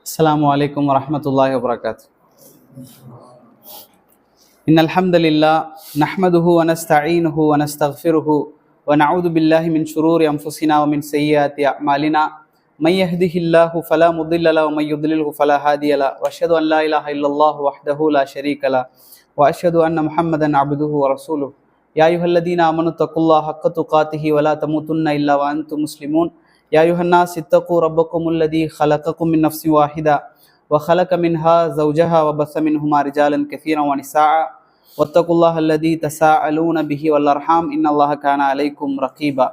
السلام عليكم ورحمة الله وبركاته. إن الحمد لله نحمده ونستعينه ونستغفره ونعوذ بالله من شرور أنفسنا ومن سيئات أعمالنا من يهده الله فلا مضل له ومن يضلله فلا هادي له وأشهد أن لا إله إلا الله وحده لا شريك له وأشهد أن محمدا عبده ورسوله يا أيها الذين آمنوا اتقوا الله حق تقاته ولا تموتن إلا وأنتم مسلمون يا أيها الناس اتقوا ربكم الذي خلقكم من نفس واحدة وخلق منها زوجها وبث منهما رجالا كثيرا ونساء واتقوا الله الذي تساءلون به والأرحام إن الله كان عليكم رقيبا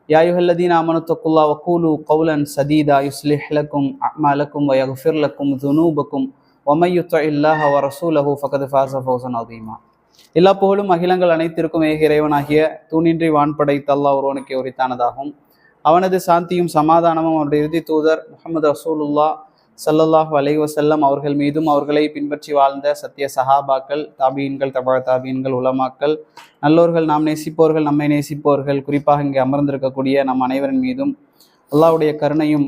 يا أيها الذين آمنوا اتقوا الله وقولوا قولا سديدا يصلح لكم أعمالكم ويغفر لكم ذنوبكم ومن يطع الله ورسوله فقد فاز فوزا عظيما. எல்லா புகழும் அகிலங்கள் அனைத்திற்கும் ஏக இறைவனாகிய தூணின்றி வான் படைத்த அல்லாஹ் ஒருவனுக்கே உரித்தானதாகும். அவனது சாந்தியும் சமாதானமும் அவருடைய இறுதி தூதர் முஹம்மது ரசூலுல்லாஹ் ஸல்லல்லாஹு அலைஹி வஸல்லம் அவர்கள் மீதும் அவர்களை பின்பற்றி வாழ்ந்த சத்திய சஹாபாக்கள், தாபீன்கள், தபா தாபீன்கள், உலமாக்கள், நல்லோர்கள், நாம் நேசிப்போர்கள், நம்மை நேசிப்போர்கள், குறிப்பாக இங்கே அமர்ந்திருக்கக்கூடிய நம் அனைவரின் மீதும் அல்லாஹ்வுடைய கருணையும்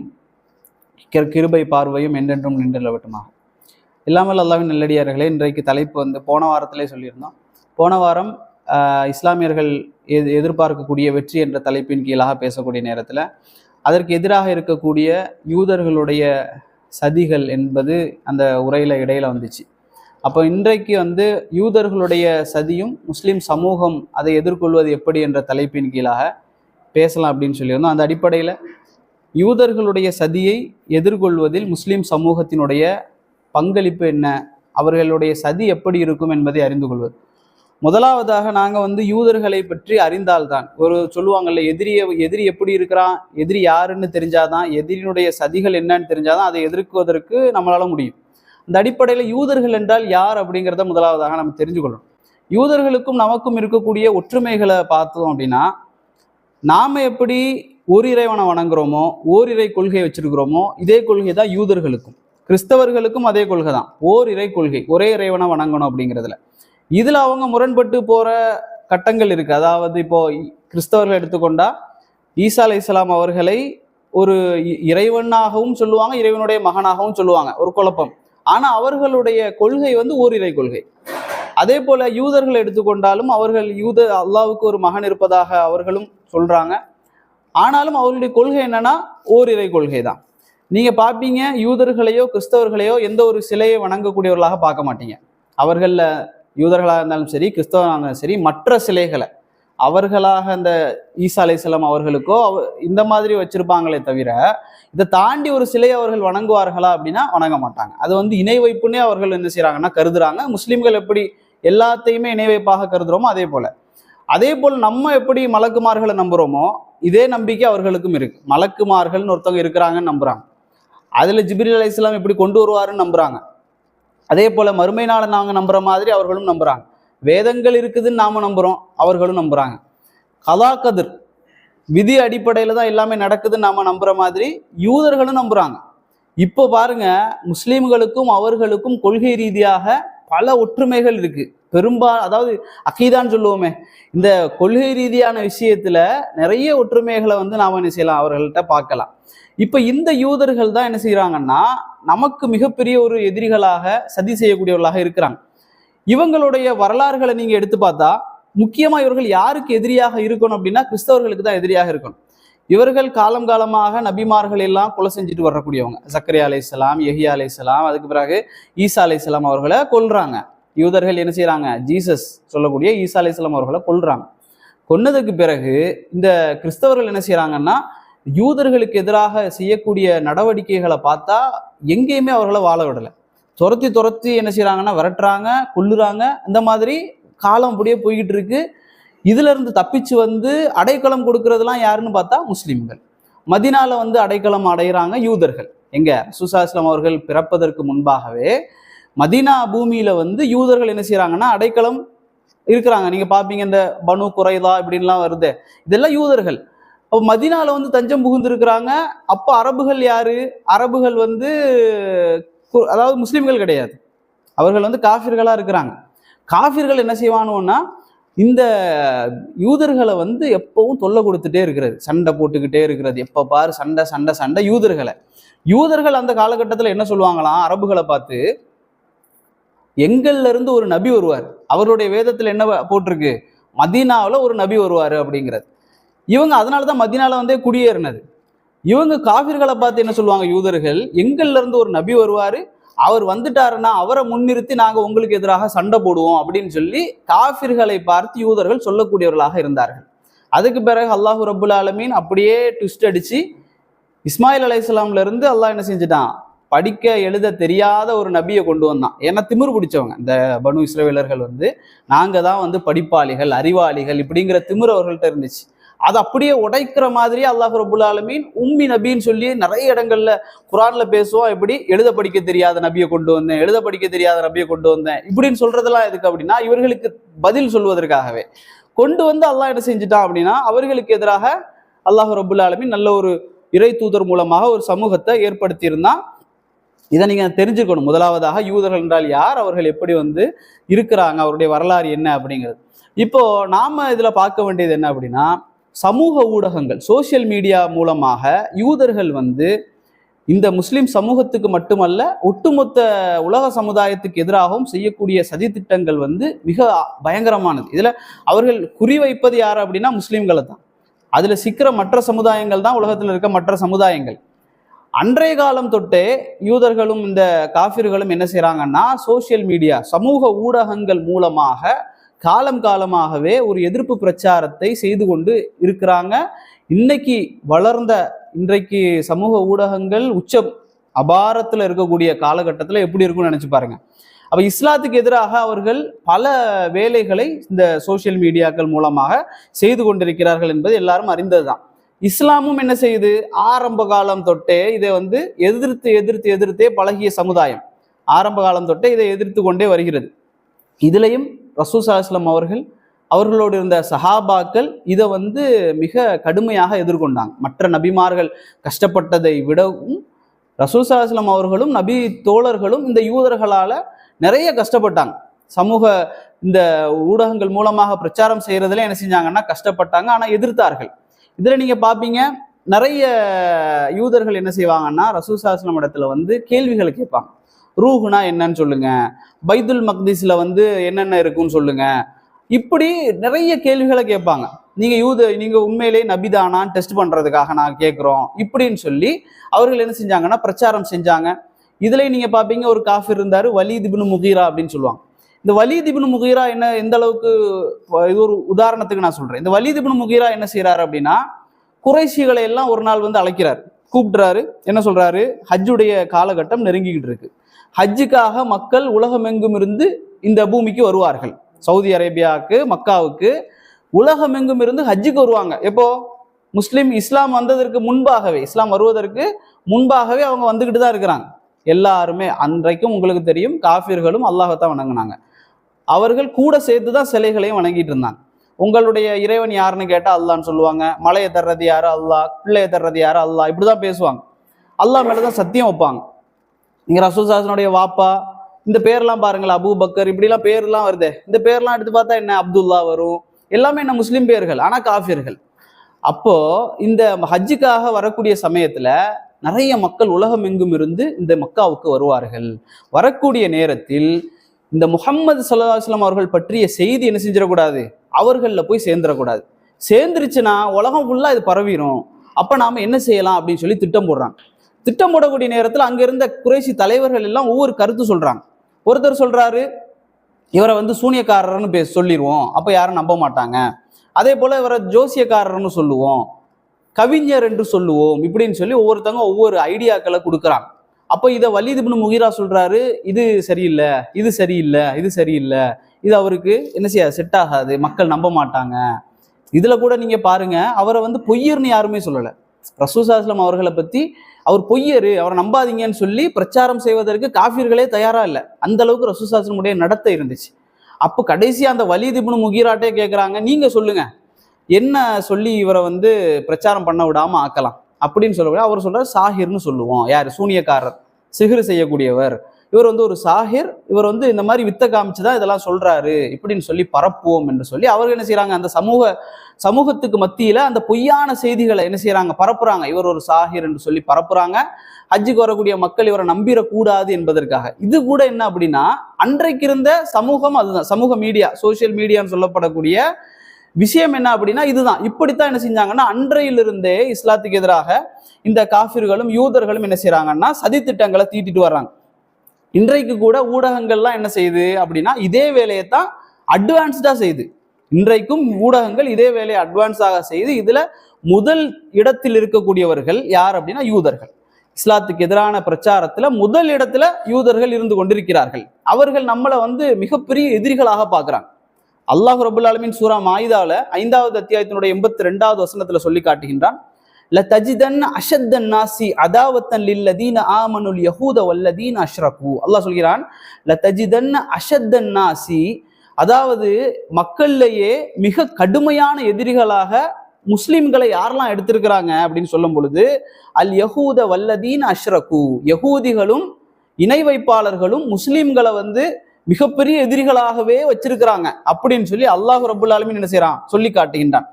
கிருபை பார்வையும் என்றென்றும் நின்றுள்ளவட்டுமாக. இல்லாமல் அல்லாஹ்வின் நல்லடியார்களே, இன்றைக்கு தலைப்பு போன வாரத்திலே சொல்லியிருந்தோம். போன வாரம் இஸ்லாமியர்கள் எதிர்பார்க்கக்கூடிய வெற்றி என்ற தலைப்பின் கீழாக பேசக்கூடிய நேரத்தில் அதற்கு எதிராக இருக்கக்கூடிய யூதர்களுடைய சதிகள் என்பது அந்த உரையில் இடையில வந்துச்சு. அப்போ இன்றைக்கு யூதர்களுடைய சதியும் முஸ்லீம் சமூகம் அதை எதிர்கொள்வது எப்படி என்ற தலைப்பின் கீழாக பேசலாம் அப்படின்னு சொல்லியிருந்தோம். அந்த அடிப்படையில் யூதர்களுடைய சதியை எதிர்கொள்வதில் முஸ்லீம் சமூகத்தினுடைய பங்களிப்பு என்ன, அவர்களுடைய சதி எப்படி இருக்கும் என்பதை அறிந்து கொள்வது. முதலாவதாக நாங்கள் யூதர்களை பற்றி அறிந்தால்தான், ஒரு சொல்லுவாங்கல்ல, எதிரி எப்படி இருக்கிறான், எதிரி யாருன்னு தெரிஞ்சாதான், எதிரினுடைய சதிகள் என்னன்னு தெரிஞ்சாதான் அதை எதிர்க்குவதற்கு நம்மளால முடியும். அந்த அடிப்படையில் யூதர்கள் என்றால் யார் அப்படிங்கிறத முதலாவதாக நம்ம தெரிஞ்சுக்கொள்ளணும். யூதர்களுக்கும் நமக்கும் இருக்கக்கூடிய ஒற்றுமைகளை பார்த்தோம் அப்படின்னா, நாம எப்படி ஓர் இறைவனை வணங்குறோமோ, ஓரிரை கொள்கை வச்சிருக்கிறோமோ, இதே கொள்கை தான் யூதர்களுக்கும். கிறிஸ்தவர்களுக்கும் அதே கொள்கை தான், ஓர் இறை கொள்கை, ஒரே இறைவனை வணங்கணும் அப்படிங்கிறதுல. இதுல அவங்க முரண்பட்டு போற கட்டங்கள் இருக்கு. அதாவது இப்போ கிறிஸ்தவர்கள் எடுத்துக்கொண்டா ஈசா அலைஹிஸ்ஸலாம் அவர்களை ஒரு இறைவனாகவும் சொல்லுவாங்க, இறைவனுடைய மகனாகவும் சொல்லுவாங்க, ஒரு குழப்பம். ஆனா அவர்களுடைய கொள்கை ஓரிரை கொள்கை. அதே போல யூதர்கள் எடுத்துக்கொண்டாலும் அவர்கள் அல்லாஹ்வுக்கு ஒரு மகன் இருப்பதாக அவர்களும் சொல்றாங்க. ஆனாலும் அவர்களுடைய கொள்கை என்னன்னா ஓரிரை கொள்கை தான். நீங்க பார்ப்பீங்க, யூதர்களையோ கிறிஸ்தவர்களையோ எந்த ஒரு சிலையை வணங்கக்கூடியவர்களாக பார்க்க மாட்டீங்க. அவர்கள யூதர்களாக இருந்தாலும் சரி, கிறிஸ்தவராக இருந்தாலும் சரி, மற்ற சிலைகளை அவர்களாக அந்த ஈசா அலைஹிஸ்ஸலாம் அவர்களுக்கோ இந்த மாதிரி வச்சிருப்பாங்களே தவிர, இதை தாண்டி ஒரு சிலையை அவர்கள் வணங்குவார்களா அப்படின்னா வணங்க மாட்டாங்க. அது இணை வைப்புன்னே அவர்கள் என்ன செய்யறாங்கன்னா கருதுறாங்க. முஸ்லிம்கள் எப்படி எல்லாத்தையுமே இணை வைப்பாக கருதுறோமோ அதே போல் நம்ம எப்படி மலக்குமார்களை நம்புறோமோ இதே நம்பிக்கை அவர்களுக்கும் இருக்கு. மலக்குமார்கள்னு ஒருத்தவங்க இருக்கிறாங்கன்னு நம்புறாங்க. அதுல ஜிப்ரீல் அலைஹிஸ்ஸலாம் எப்படி கொண்டு வருவாருன்னு நம்புறாங்க. அதே போல மறுமை நாளை நாங்கள் நம்புற மாதிரி அவர்களும் நம்புறாங்க. வேதங்கள் இருக்குதுன்னு நாம நம்புறோம், அவர்களும் நம்புறாங்க. கலா கதிர் விதி அடிப்படையில தான் எல்லாமே நடக்குதுன்னு நாம நம்புற மாதிரி யூதர்களும் நம்புறாங்க. இப்போ பாருங்க, முஸ்லீம்களுக்கும் அவர்களுக்கும் கொள்கை ரீதியாக பல ஒற்றுமைகள் இருக்கு. அதாவது அகீதான்னு சொல்லுவோமே, இந்த கொள்கை ரீதியான விஷயத்துல நிறைய ஒற்றுமைகளை நாம என்ன செய்யலாம், அவர்கள்ட்ட பார்க்கலாம். இப்ப இந்த யூதர்கள் தான் என்ன செய்யறாங்கன்னா நமக்கு மிகப்பெரிய ஒரு எதிரிகளாக சதி செய்யக்கூடியவர்களாக இருக்கிறாங்க. இவங்களுடைய வரலாறுகளை நீங்க எடுத்து பார்த்தா முக்கியமா இவர்கள் யாருக்கு எதிரியாக இருக்கணும் அப்படின்னா கிறிஸ்தவர்களுக்கு தான் எதிரியாக இருக்கணும். இவர்கள் காலம் காலமாக நபிமார்கள் எல்லாம் கொலை செஞ்சுட்டு வரக்கூடியவங்க. சக்கரியா அலைஹிஸ்ஸலாம், யஹ்யா அலைஹிஸ்ஸலாம், அதுக்கு பிறகு ஈசா அலைஹிஸ்ஸலாம் அவர்களை கொல்றாங்க. யூதர்கள் என்ன செய்யறாங்க, ஜீசஸ் சொல்லக்கூடிய ஈசா அலைஹிஸ்ஸலாம் அவர்களை கொல்றாங்க. கொன்னதுக்கு பிறகு இந்த கிறிஸ்தவர்கள் என்ன செய்யறாங்கன்னா யூதர்களுக்கு எதிராக செய்யக்கூடிய நடவடிக்கைகளை பார்த்தா எங்கேயுமே அவர்களை வாழ விடலை. துரத்தி என்ன செய்யறாங்கன்னா விரட்டுறாங்க, கொல்லுறாங்க. இந்த மாதிரி காலம் அப்படியே போய்கிட்டு இருக்கு. இதுல இருந்து தப்பிச்சு அடைக்கலம் கொடுக்கறதுலாம் யாருன்னு பார்த்தா முஸ்லிம்கள். மதீனால அடைக்கலம் அடைகிறாங்க யூதர்கள். எங்க ரசூலுல்லாஹி ஸல்லல்லாஹு அலைஹி வஸல்லம் அவர்கள் பிறப்பதற்கு முன்பாகவே மதீனா பூமியில யூதர்கள் என்ன செய்யறாங்கன்னா அடைக்கலம் இருக்கிறாங்க. நீங்க பாப்பீங்க, இந்த பனு குறைதா இப்படின்லாம் வருது, இதெல்லாம் யூதர்கள். அப்போ மதீனால தஞ்சம் புகுந்திருக்கிறாங்க. அப்போ அரபுகள் யாரு, அரபுகள் அதாவது முஸ்லிம்கள் கிடையாது, அவர்கள் காஃபிர்களா இருக்கிறாங்க. காஃபிர்கள் என்ன செய்வானுன்னா இந்த யூதர்களை வந்து எப்பவும் தொல்லை கொடுத்துட்டே இருக்கிறது, சண்டை போட்டுக்கிட்டே இருக்கிறது, எப்ப பாரு சண்டை சண்டை சண்டை. யூதர்கள் அந்த காலகட்டத்தில் என்ன சொல்லுவாங்களாம், அரபுகளை பார்த்து, எங்கள்ல இருந்து ஒரு நபி வருவார், அவருடைய வேதத்துல என்ன போட்டிருக்கு, மதீனாவில் ஒரு நபி வருவார் அப்படிங்கிறது. இவங்க அதனாலதான் மதீனால வந்தே குடியேறினது. இவங்க காஃபிர்களை பார்த்து என்ன சொல்லுவாங்க, யூதர்கள், எங்கள்ல இருந்து ஒரு நபி வருவாரு, அவர் வந்துட்டாருன்னா அவரை முன்னிறுத்தி நாங்க உங்களுக்கு எதிராக சண்டை போடுவோம் அப்படின்னு சொல்லி காஃபிர்களை பார்த்து யூதர்கள் சொல்லக்கூடியவர்களாக இருந்தார்கள். அதுக்கு பிறகு அல்லாஹு ரப்புல் ஆலமீன் அப்படியே ட்விஸ்ட் அடிச்சு இஸ்மாயில் அலைஹிஸ்ஸலாம்ல இருந்து அல்லாஹ் என்ன செஞ்சுட்டான், படிக்க எழுத தெரியாத ஒரு நபியை கொண்டு வந்தான். ஏன்னா திமிரு பிடிச்சவங்க இந்த பனு இஸ்ரவேலர்கள் வந்து, நாங்க தான் வந்து படிப்பாளிகள் அறிவாளிகள் இப்படிங்கிற திமிரு அவர்கள்ட்ட இருந்துச்சு. அதை அப்படியே உடைக்கிற மாதிரியே அல்லாஹ் ரப்புல் ஆலமீன் உம்மி நபின்னு சொல்லி நிறைய இடங்கள்ல குரான்ல பேசுவோம். எப்படி எழுத படிக்க தெரியாத நபியை கொண்டு வந்தேன், எழுத படிக்க தெரியாத நபியை கொண்டு வந்தேன் இப்படின்னு சொல்றதெல்லாம் எதுக்கு அப்படின்னா, இவர்களுக்கு பதில் சொல்வதற்காகவே கொண்டு வந்து அல்லாஹ் என்ன செஞ்சுட்டான் அப்படின்னா, அவர்களுக்கு எதிராக அல்லாஹ் ரப்புல் ஆலமீன் நல்ல ஒரு இறை தூதர் மூலமாக ஒரு சமூகத்தை ஏற்படுத்தி இருந்தான். இதை நீங்க தெரிஞ்சுக்கணும். முதலாவதாக யூதர்கள் என்றால் யார், அவர்கள் எப்படி வந்து இருக்கிறாங்க, அவருடைய வரலாறு என்ன அப்படிங்கிறது. இப்போ நாம இதுல பார்க்க வேண்டியது என்ன அப்படின்னா, சமூக ஊடகங்கள் சோசியல் மீடியா மூலமாக யூதர்கள் வந்து இந்த முஸ்லிம் சமூகத்துக்கு மட்டுமல்ல ஒட்டுமொத்த உலக சமுதாயத்துக்கு எதிராகவும் செய்யக்கூடிய சதித்திட்டங்கள் வந்து மிக பயங்கரமானது. இதுல அவர்கள் குறிவைப்பது யார் அப்படின்னா முஸ்லிம்களை தான். அதுல சிக்கிற மற்ற சமுதாயங்கள் தான் உலகத்தில் இருக்க மற்ற சமுதாயங்கள். அன்றைய காலம் தொட்டே யூதர்களும் இந்த காஃபிர்களும் என்ன செய்யறாங்கன்னா, சோசியல் மீடியா சமூக ஊடகங்கள் மூலமாக காலமாகவே ஒரு எதிர்ப்பு பிரச்சாரத்தை செய்து கொண்டு இருக்கிறாங்க. இன்னைக்கு இன்றைக்கு சமூக ஊடகங்கள் உச்சம் அபாரத்தில் இருக்கக்கூடிய காலகட்டத்தில் எப்படி இருக்கும்னு நினைச்சு பாருங்க. அப்ப இஸ்லாத்துக்கு எதிராக அவர்கள் பல வேலைகளை இந்த சோசியல் மீடியாக்கள் மூலமாக செய்து கொண்டிருக்கிறார்கள் என்பது எல்லாரும் அறிந்ததுதான். இஸ்லாமும் என்ன செய்யுது, ஆரம்ப காலம் தொட்டே இதை வந்து எதிர்த்தே பழகிய சமுதாயம். ஆரம்ப காலம் தொட்டே இதை எதிர்த்து கொண்டே வருகிறது. இதுலையும் ரசூல் ஸல்லல்லாஹு அலைஹி வஸல்லம் அவர்களோடு இருந்த சஹாபாக்கள் இதை வந்து மிக கடுமையாக எதிர்கொண்டாங்க. மற்ற நபிமார்கள் கஷ்டப்பட்டதை விடவும் ரசூல் ஸல்லல்லாஹு அலைஹி வஸல்லம் அவர்களும் நபி தோழர்களும் இந்த யூதர்களால நிறைய கஷ்டப்பட்டாங்க. சமூக இந்த ஊடகங்கள் மூலமாக பிரச்சாரம் செய்யறதுல என்ன செஞ்சாங்கன்னா கஷ்டப்பட்டாங்க, ஆனா எதிர்த்தார்கள். இதுல நீங்க பாப்பீங்க, நிறைய யூதர்கள் என்ன செய்வாங்கன்னா ரசூல் ஸல்லல்லாஹு அலைஹி வஸல்லம் இடத்துல வந்து கேள்விகளை கேட்பாங்க. ரூஹுனா என்னன்னு சொல்லுங்க, பைத்துல் மக்திஸ்ல வந்து என்னென்ன இருக்குன்னு சொல்லுங்க, இப்படி நிறைய கேள்விகளை கேட்பாங்க. நீங்க உண்மையிலேயே நபிதானான்னு டெஸ்ட் பண்றதுக்காக நான் கேட்கிறோம் இப்படின்னு சொல்லி அவர்கள் என்ன செஞ்சாங்கன்னா பிரச்சாரம் செஞ்சாங்க. இதுல நீங்க பாப்பீங்க, ஒரு காஃபிர் இருந்தாரு, வலீத் இப்னு முகீரா அப்படின்னு சொல்லுவாங்க. இந்த வலீத் இப்னு முகீரா எந்த அளவுக்கு, இது ஒரு உதாரணத்துக்கு நான் சொல்றேன். இந்த வலீத் இப்னு முகீரா என்ன செய்யறாரு அப்படின்னா, குறைஷிகளை எல்லாம் ஒரு நாள் வந்து அழைக்கிறாரு, கூப்பிடுறாரு. என்ன சொல்றாரு, ஹஜ்ஜுடைய காலகட்டம் நெருங்கிக்கிட்டு இருக்கு, ஹஜ்ஜுக்காக மக்கள் உலகமெங்கும் இருந்து இந்த பூமிக்கு வருவார்கள். சவுதி அரேபியாவுக்கு மக்காவுக்கு உலகமெங்கும் இருந்து ஹஜ்ஜுக்கு வருவாங்க. எப்போ, இஸ்லாம் வந்ததற்கு முன்பாகவே, இஸ்லாம் வருவதற்கு முன்பாகவே அவங்க வந்துகிட்டு தான் இருக்கிறாங்க எல்லாருமே. அன்றைக்கும் உங்களுக்கு தெரியும், காஃபிர்களும் அல்லாஹ்தான் வணங்கினாங்க. அவர்கள் கூட சேர்த்து தான் சிலைகளையும் வணங்கிட்டு இருந்தாங்க. உங்களுடைய இறைவன் யாருன்னு கேட்டா அல்லான்னு சொல்லுவாங்க, மலையை தர்றது யாரு அல்லாஹ், பிள்ளையை தர்றது யாரு அல்லாஹ், இப்படிதான் பேசுவாங்க. அல்லாஹ் மேலதான் சத்தியம் வைப்பாங்க. இங்க ரசூல் ஸல்லல்லாஹு வாப்பா, இந்த பேர்லாம் பாருங்களா, அபூ பக்கர் இப்படிலாம் பேர்லாம் வருதே, இந்த பேர்லாம் எடுத்து பார்த்தா என்ன அப்துல்லா வரும், எல்லாமே என்ன முஸ்லிம் பேர்கள், ஆனா காஃபிர்கள். அப்போ இந்த ஹஜ்ஜுக்காக வரக்கூடிய சமயத்துல நிறைய மக்கள் உலகம் எங்கும் இருந்து இந்த மக்காவுக்கு வருவார்கள். வரக்கூடிய நேரத்தில் இந்த முஹம்மது ஸல்லல்லாஹு அலைஹி வஸல்லம் அவர்கள் பற்றிய செய்தி என்ன செஞ்சிடக்கூடாது, அவர்கள்ல போய் சேர்ந்துடக்கூடாது. சேர்ந்துருச்சுன்னா உலகம் ஃபுல்லா இது பரவிடும். அப்ப நாம என்ன செய்யலாம் அப்படின்னு சொல்லி திட்டம் போடுறாங்க. திட்டம் போடக்கூடிய நேரத்தில் அங்க இருந்த குறைஷி தலைவர்கள் எல்லாம் ஒவ்வொரு கருத்து சொல்றாங்க. ஒருத்தர் சொல்றாரு, இவரை வந்து சூனியக்காரர்னு சொல்லிடுவோம், அப்ப யாரும் நம்ப மாட்டாங்க. அதே போல இவரை ஜோசியக்காரர்னு சொல்லுவோம், கவிஞர் என்று சொல்லுவோம், இப்படின்னு சொல்லி ஒவ்வொருத்தவங்க ஒவ்வொரு ஐடியாக்களை கொடுக்குறாங்க. அப்போ இதை வலீத் இப்னு முகீரா சொல்றாரு, இது சரியில்லை, இது சரியில்லை, இது சரியில்லை, இது அவருக்கு என்ன செய்யாது, செட் ஆகாது, மக்கள் நம்ப மாட்டாங்க. இதுல கூட நீங்க பாருங்க, அவரை வந்து பொய்யர்னு யாருமே சொல்லலை. ரசூல் ஸல்லல்லாஹு அலைஹி வஸல்லம் அவர்களை பத்தி அவர் பொய்யரு, அவரை நம்பாதீங்கன்னு சொல்லி பிரச்சாரம் செய்வதற்கு காஃபிர்களே தயாரா இல்லை. அந்த அளவுக்கு ரசூல் ஸல்லல்லாஹு அலைஹி வஸல்லம் நடத்தை இருந்துச்சு. அப்போ கடைசியா அந்த வலீத் இப்னு முகீராட்டே கேட்குறாங்க, நீங்க சொல்லுங்க, என்ன சொல்லி இவரை வந்து பிரச்சாரம் பண்ண விடாம ஆக்கலாம் அப்படின்னு சொல்லக்கூடிய அவர் சொல்றாரு, சாஹிர்னு சொல்லுவோம். யார், சூனியக்காரர், சிஹ்ர் செய்யக்கூடியவர், இவர் வந்து ஒரு சாஹிர், இவர் வந்து இந்த மாதிரி வித்த காமிச்சுதான் இதெல்லாம் சொல்றாரு இப்படின்னு சொல்லி பரப்புவோம் என்று சொல்லி அவர்கள் என்ன செய்யறாங்க, அந்த சமூகத்துக்கு மத்தியில அந்த பொய்யான செய்திகளை என்ன செய்யறாங்க, பரப்புறாங்க. இவர் ஒரு சாஹிர் என்று சொல்லி பரப்புறாங்க. ஹஜ்ஜுக்கு வரக்கூடிய மக்கள் இவரை நம்பிடக்கூடாது என்பதற்காக. இது கூட என்ன அப்படின்னா, அன்றைக்கு இருந்த சமூகம் அதுதான், சமூக மீடியா, சோசியல் மீடியான்னு சொல்லப்படக்கூடிய விஷயம் என்ன அப்படின்னா இதுதான். இப்படித்தான் என்ன செஞ்சாங்கன்னா, அன்றையிலிருந்தே இஸ்லாத்துக்கு எதிராக இந்த காஃபிர்களும் யூதர்களும் என்ன செய்யறாங்கன்னா சதித்திட்டங்களை தீட்டிட்டு வர்றாங்க. இன்றைக்கு கூட ஊடகங்கள்லாம் என்ன செய்யுது அப்படின்னா இதே வேலையை தான் அட்வான்ஸ்டா செய்யுது. இன்றைக்கும் ஊடகங்கள் இதே வேலையை அட்வான்ஸாக செய்து இதுல முதல் இடத்தில் இருக்கக்கூடியவர்கள் யார் அப்படின்னா யூதர்கள். இஸ்லாத்துக்கு எதிரான பிரச்சாரத்துல முதல் இடத்துல யூதர்கள் இருந்து கொண்டிருக்கிறார்கள். அவர்கள் நம்மளை வந்து மிகப்பெரிய எதிரிகளாக பார்க்கிறாங்க. அல்லாஹ் ரபுல் ஆலமீன் சூரா மாயிதால 5வது அத்தியாயத்தினுடைய 82வது வசனத்துல சொல்லி காட்டுகின்றான், லதஜிதன் அஷத்தன் நாசி அதாவத்தன் லில்லதீன ஆமனுல் யஹூத வல்லதீன அஷ்ரகு. அல்லாஹ் சொல்கிறான், லதஜிதன் அஷத்தன் நாசி, அதாவது மக்கள்லேயே மிக கடுமையான எதிரிகளாக முஸ்லிம்களை யாரெல்லாம் எடுத்திருக்கிறாங்க அப்படின்னு சொல்லும் பொழுது, அல் யஹூத வல்லதீன் அஷ்ரகு, யஹூதிகளும் இணை வைப்பாளர்களும் முஸ்லிம்களை வந்து மிகப்பெரிய எதிரிகளாகவே வச்சிருக்கிறாங்க அப்படின்னு சொல்லி அல்லாஹ் ரபுல் ஆலமீன் என்ன செய்யறான், சொல்லி காட்டுகின்றான்.